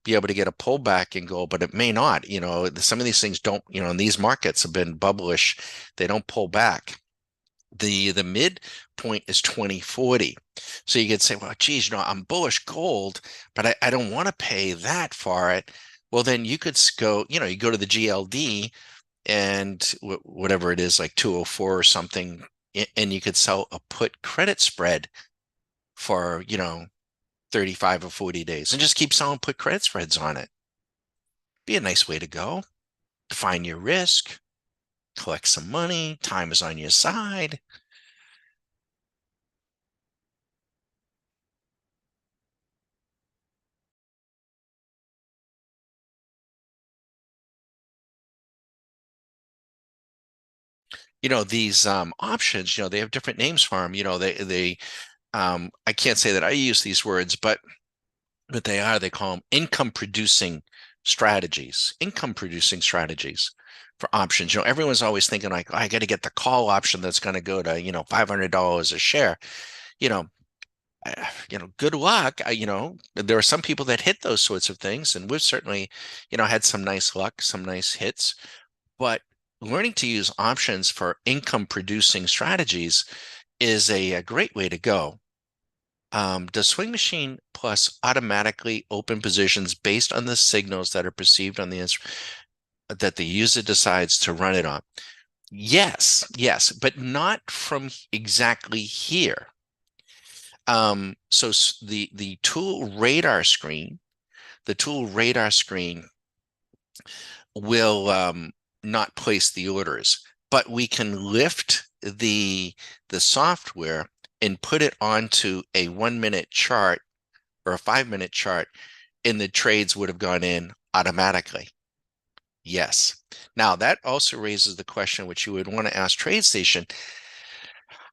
be able to get a pullback and go, but it may not. Some of these things don't, and these markets have been bubblish. They don't pull back. The midpoint is 2040. So you could say, well, geez, I'm bullish gold, but I don't want to pay that for it. Well, then you could go, you go to the GLD and whatever it is, like 204 or something, and you could sell a put credit spread for 35 or 40 days and just keep selling put credit spreads on it. Be a nice way to go. Define your risk, collect some money, time is on your side. These options, they have different names for them. They I can't say that I use these words, but they call them income producing strategies, for options. Everyone's always thinking like, oh, I got to get the call option that's going to go to, $500 a share. You know, good luck. There are some people that hit those sorts of things, and we've certainly, had some nice luck, some nice hits. But learning to use options for income producing strategies is a great way to go. Does Swing Machine Plus automatically open positions based on the signals that are perceived on the instrument that the user decides to run it on? Yes, but not from exactly here. So the tool radar screen, will not place the orders, but we can lift the software and put it onto a 1-minute chart or a 5-minute chart, and the trades would have gone in automatically. Yes. Now that also raises the question which you would want to ask TradeStation.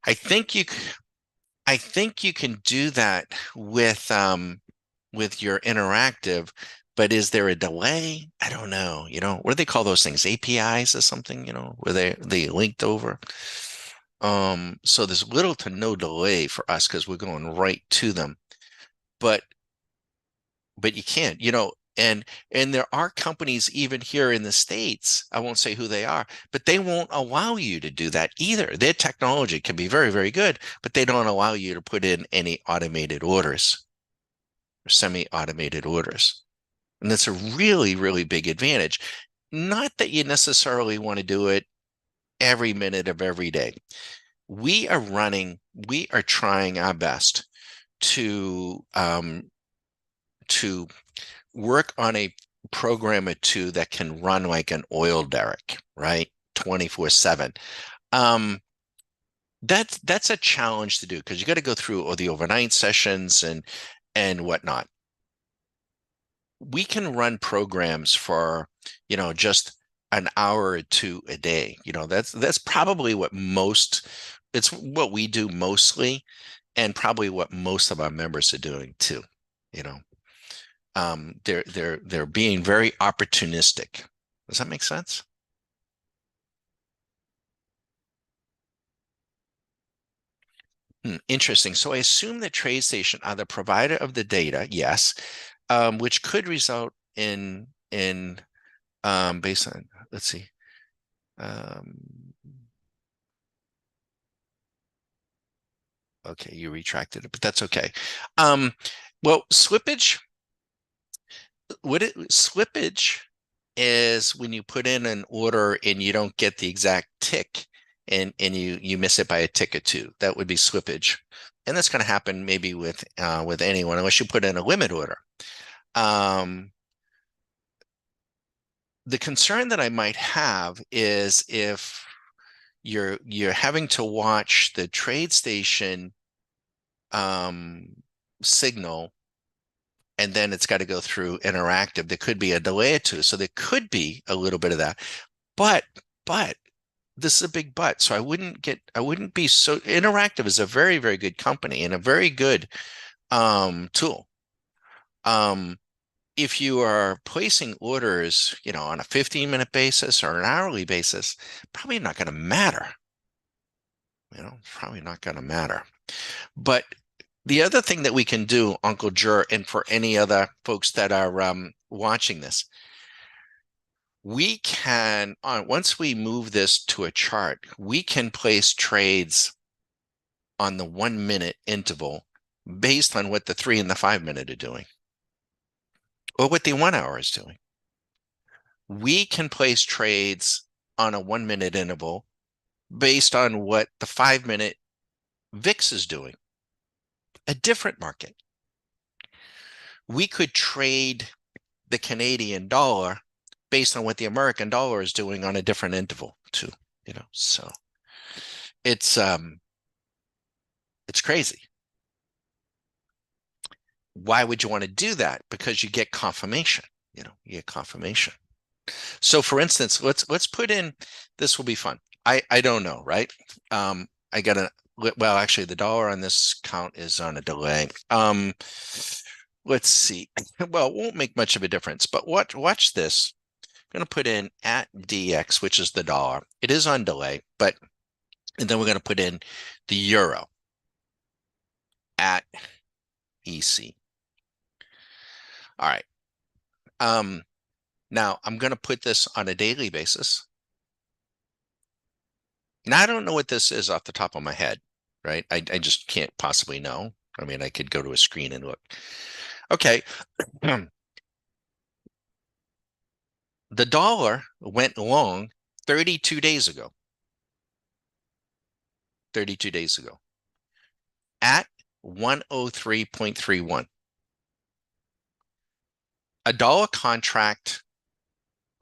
I think you can do that with your interactive, but is there a delay? I don't know. What do they call those things? APIs or something, where they linked over. So there's little to no delay for us because we're going right to them. But you can't, and there are companies even here in the States, I won't say who they are, but they won't allow you to do that either. Their technology can be very, very good, but they don't allow you to put in any automated orders or semi-automated orders. And that's a really, really big advantage. Not that you necessarily want to do it every minute of every day. We are trying our best to work on a program or two that can run like an oil derrick, right? 24/7. That's a challenge to do because you got to go through all the overnight sessions and whatnot. We can run programs for, just an hour or two a day. That's probably it's what we do mostly, and probably what most of our members are doing too. They're being very opportunistic. Does that make sense? Interesting. So I assume that TradeStation are the provider of the data, yes, which could result in based on, let's see. Okay, you retracted it, but that's okay. Well, slippage is when you put in an order and you don't get the exact tick, and you miss it by a tick or two. That would be slippage, and that's going to happen maybe with anyone unless you put in a limit order. The concern that I might have is if you're having to watch the TradeStation signal, and then it's got to go through interactive. There could be a delay or two, so there could be a little bit of that. But this is a big but. So I wouldn't be so interactive is a very, very good company and a very good tool. If you are placing orders, on a 15-minute basis or an hourly basis, probably not going to matter. Probably not going to matter. But the other thing that we can do, Uncle Jur, and for any other folks that are watching this, we can, once we move this to a chart, we can place trades on the 1 minute interval based on what the 3 and the 5 minute are doing, or what the 1 hour is doing. We can place trades on a 1 minute interval based on what the 5 minute VIX is doing, a different market. We could trade the Canadian dollar based on what the American dollar is doing on a different interval too, so it's crazy. Why would you want to do that? Because you get confirmation, you get confirmation. So for instance, let's put in, this will be fun. I don't know, right? I gotta, well, actually the dollar on this count is on a delay. Let's see. Well, it won't make much of a difference, but watch this. I'm going to put in at DX, which is the dollar. It is on delay, and then we're going to put in the euro at EC. All right. Now I'm going to put this on a daily basis. Now I don't know what this is off the top of my head, right? I just can't possibly know. I mean, I could go to a screen and look. Okay. The dollar went long 32 days ago. 32 days ago at 103.31. A dollar contract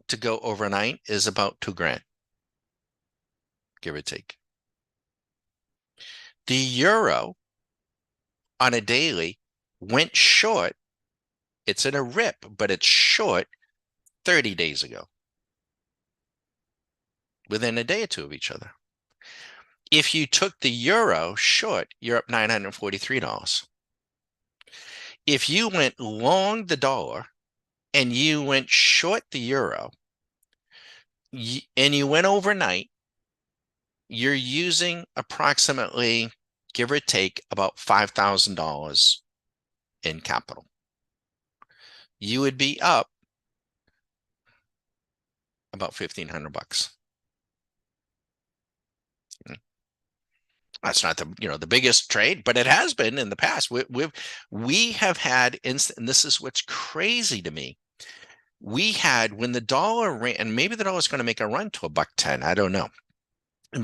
to go overnight is about $2,000, give or take. The euro on a daily went short. It's in a rip, but it's short 30 days ago, within a day or two of each other. If you took the euro short, you're up $943. If you went long the dollar and you went short the euro and you went overnight, you're using approximately, give or take, about $5,000 in capital. You would be up about $1,500. That's not the biggest trade, but it has been in the past. We have had and this is what's crazy to me. We had, when the dollar ran, and maybe the dollar is going to make a run to $1.10. I don't know,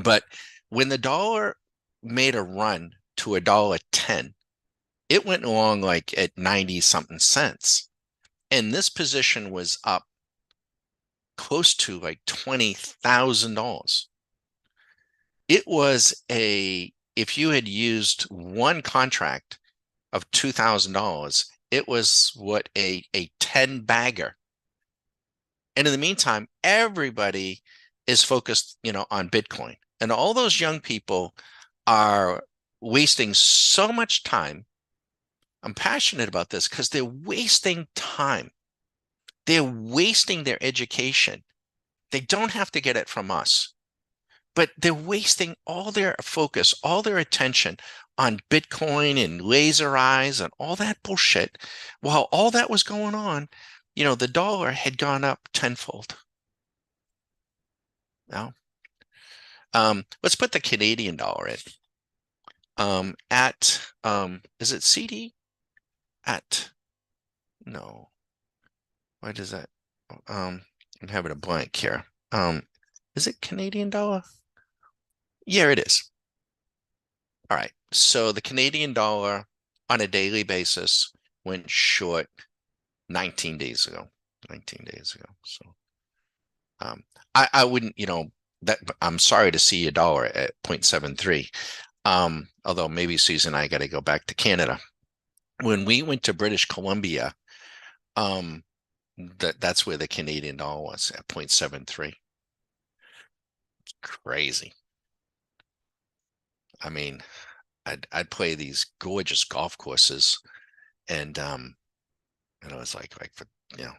but when the dollar made a run to $1.10, it went along like at 90 something cents, and this position was up close to like $20,000. It was if you had used one contract of $2,000, it was what a 10 bagger. And in the meantime, everybody is focused, on Bitcoin, and all those young people are wasting so much time. I'm passionate about this because they're wasting time. They're wasting their education. They don't have to get it from us, but they're wasting all their focus, all their attention on Bitcoin and laser eyes and all that bullshit. While all that was going on, the dollar had gone up tenfold. Now, let's put the Canadian dollar in. Is it CD? No. Why does that? I'm having a blank here. Is it Canadian dollar? Yeah, it is. All right. So the Canadian dollar on a daily basis went short 19 days ago. 19 days ago. So I wouldn't, that I'm sorry to see a dollar at 0.73. Although maybe Susan and I got to go back to Canada. When we went to British Columbia, that's where the Canadian dollar was, at 0.73. Crazy. I mean, I'd play these gorgeous golf courses, and And it was like for, you know,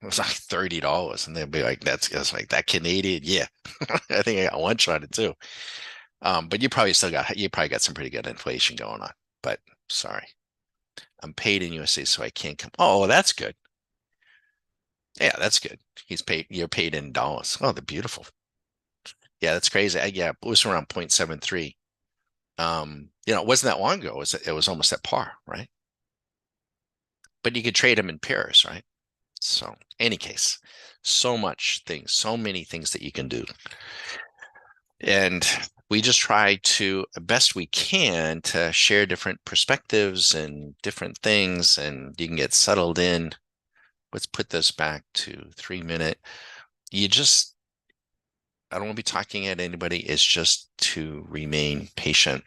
it was like $30. And they'd be like, it's like that Canadian. Yeah. I think I got lunch on it too. But you probably got some pretty good inflation going on. But sorry, I'm paid in USD, so I can't come. Oh, well, that's good. Yeah, that's good. You're paid in dollars. Oh, they're beautiful. Yeah, that's crazy. Yeah, it was around 0.73. It wasn't that long ago. It was almost at par, right? But you could trade them in pairs, right? So, any case, so many things that you can do. And we just try to, best we can, to share different perspectives and different things, and you can get settled in. Let's put this back to 3 minute. You just, I don't want to be talking at anybody. It's just to remain patient.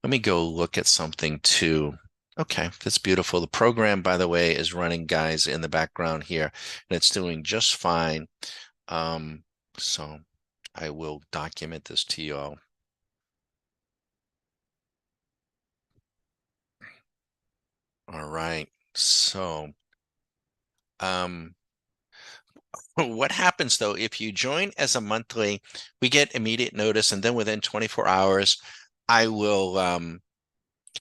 Let me go look at something too. Okay, that's beautiful. The program, by the way, is running, guys, in the background here, and it's doing just fine. So I will document this to you all. All right. So, what happens though, if you join as a monthly, we get immediate notice, and then within 24 hours, I will,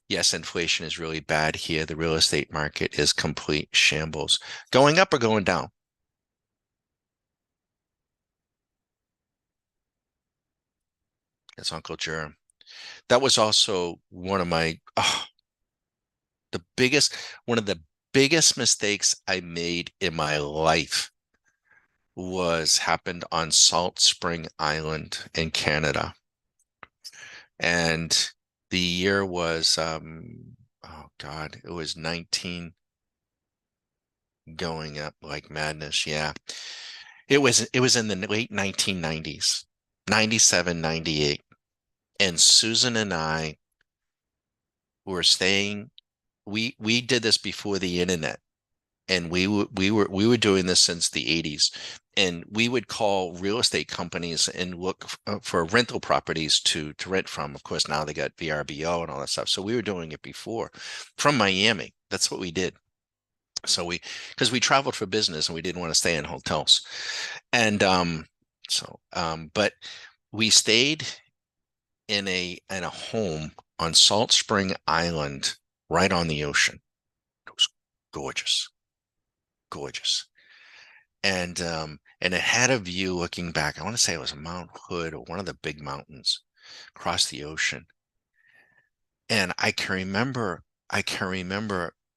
yes, inflation is really bad here. The real estate market is complete shambles. Going up or going down? It's Uncle Jerem. That was also the biggest, one of the biggest mistakes I made in my life happened on Salt Spring Island in Canada. And the year was, oh God, it was 19 going up like madness. Yeah. It was in the late 1990s, 97, 98. And Susan and I were staying, we did this before the internet. And we were doing this since the 80s, and we would call real estate companies and look for rental properties to rent from. Of course, now they got VRBO and all that stuff. So we were doing it before from Miami. That's what we did. So because we traveled for business and we didn't want to stay in hotels. And but we stayed in a home on Salt Spring Island, right on the ocean. It was gorgeous, gorgeous. And it had a view looking back. I want to say it was Mount Hood or one of the big mountains across the ocean. And I can remember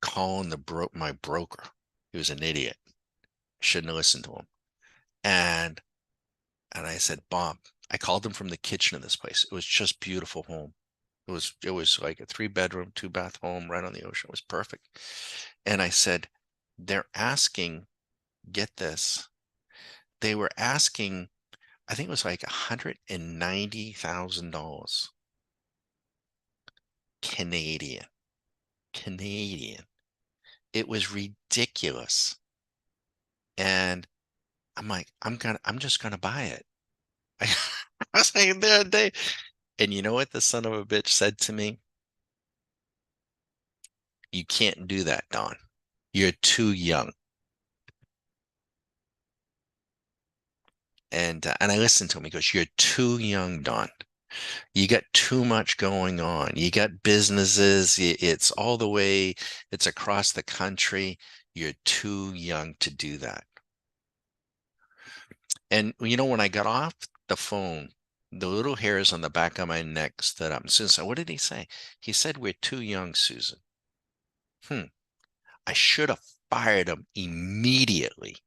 calling my broker. He was an idiot. Shouldn't have listened to him. And I said, Bob, I called him from the kitchen of this place. It was just beautiful home. It was like a 3-bedroom, 2-bath home right on the ocean. It was perfect. And I said, they're asking, get this, they were asking, I think it was like $190,000 Canadian. Canadian. It was ridiculous. And I'm like, I'm just gonna buy it. I was like, and you know what the son of a bitch said to me? You can't do that, Don. You're too young. And I listened to him. He goes, "You're too young, Don. You got too much going on. You got businesses. It's all the way. It's across the country. You're too young to do that." And when I got off the phone, the little hairs on the back of my neck stood up. And Susan, what did he say? He said, "We're too young, Susan." I should have fired him immediately.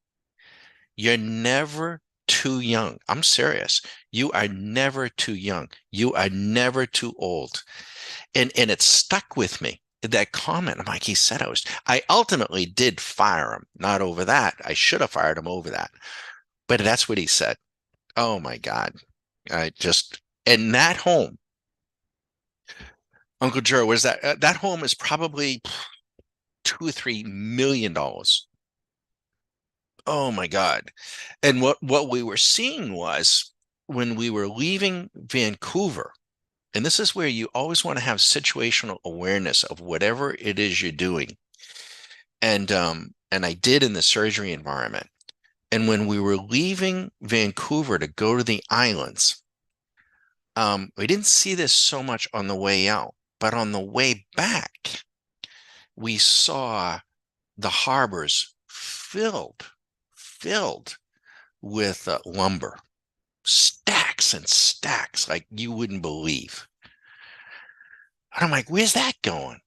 You're never too young. I'm serious. You are never too young. You are never too old. And it stuck with me. That comment. I'm like, he said I ultimately did fire him, not over that. I should have fired him over that. But that's what he said. Oh my God. And that home, Uncle Joe, was that home is probably $2 or $3 million. Oh my God. And what we were seeing was, when we were leaving Vancouver, and this is where you always want to have situational awareness of whatever it is you're doing. and I did in the surgery environment. And when we were leaving Vancouver to go to the islands, we didn't see this so much on the way out, but on the way back, we saw the harbors filled with lumber, stacks and stacks like you wouldn't believe. And I'm like, where's that going?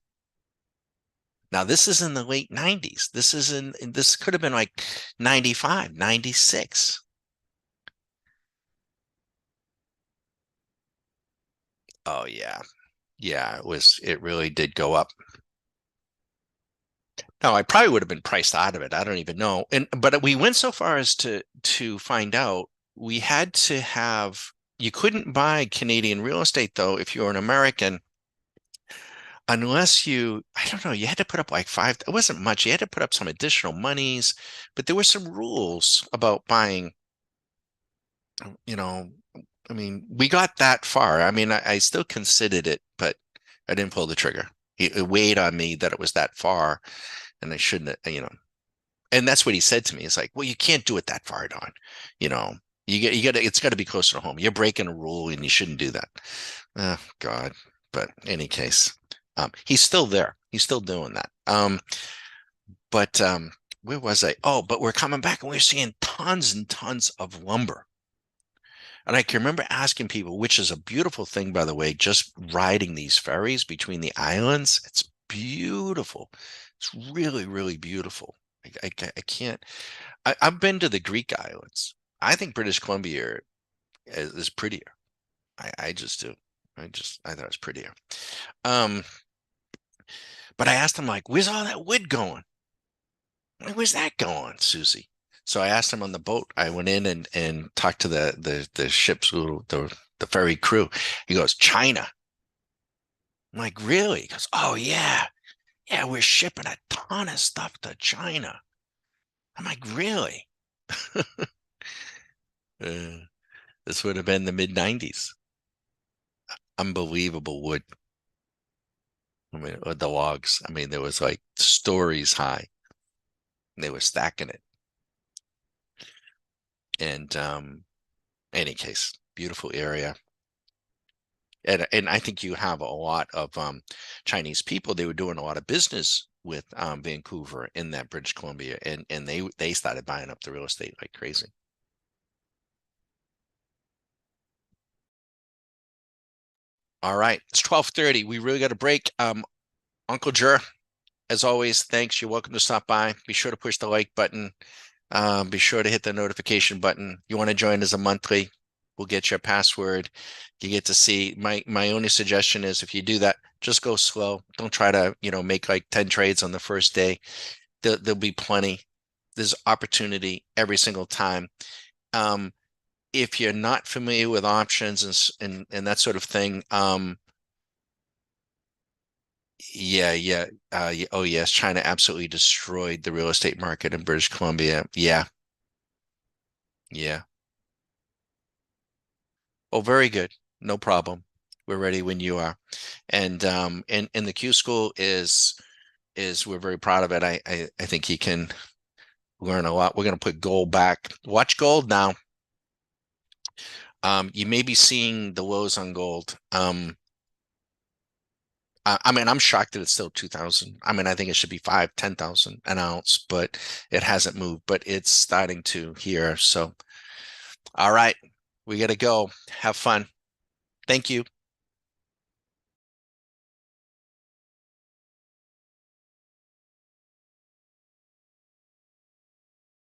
Now, this is in the late 90s. This could have been like 95, 96. Oh yeah. Yeah, it really did go up. No, I probably would have been priced out of it. I don't even know. But we went so far as to find out we had to have you couldn't buy Canadian real estate though if you're an American unless I don't know, you had to put up like it wasn't much. You had to put up some additional monies, but there were some rules about buying, you know, I mean, we got that far. I mean, I still considered it, but I didn't pull the trigger. It weighed on me that it was that far, and I shouldn't, and that's what he said to me. It's like, well, you can't do it that far, Don. You know, you got to, it's got to be closer to home. You're breaking a rule, and you shouldn't do that. Oh, God. But in any case, he's still there. He's still doing that. But where was I? Oh, but we're coming back, and we're seeing tons and tons of lumber. And I can remember asking people, which is a beautiful thing, by the way, just riding these ferries between the islands. It's beautiful. It's really, really beautiful. I can't. I've been to the Greek islands. I think British Columbia is prettier. I just do. I thought it was prettier. Um, but I asked him like, "Where's all that wood going? Where's that going, Susie?" So I asked him on the boat. I went in and talked to the ship's the ferry crew. He goes, "China." I'm like, "Really?" He goes, "Oh yeah, yeah, we're shipping a ton of stuff to China." I'm like, "Really?" Uh, this would have been the mid 90s. Unbelievable wood. I mean, with the logs. I mean, there was like stories high. They were stacking it. And any case, beautiful area. And I think you have a lot of Chinese people. They were doing a lot of business with Vancouver in that British Columbia, and they started buying up the real estate like crazy. All right, it's 12:30. We really got a break. Uncle Jer, as always, thanks. You're welcome to stop by. Be sure to push the like button. Be sure to hit the notification button. You want to join as a monthly, we'll get you a password. You get to see my only suggestion is if you do that, just go slow. Don't try to, make like 10 trades on the first day. There'll be plenty. There's opportunity every single time. If you're not familiar with options and that sort of thing, yeah. Oh yes, China absolutely destroyed the real estate market in British Columbia. Yeah, yeah. Oh, very good. No problem. We're ready when you are. And the Q school is we're very proud of it. I think he can learn a lot. We're going to put gold back. Watch gold now. You may be seeing the lows on gold. I mean, I'm shocked that it's still 2000. I mean, I think it should be 10,000 an ounce, but it hasn't moved, but it's starting to here. So, all right, we got to go. Have fun. Thank you.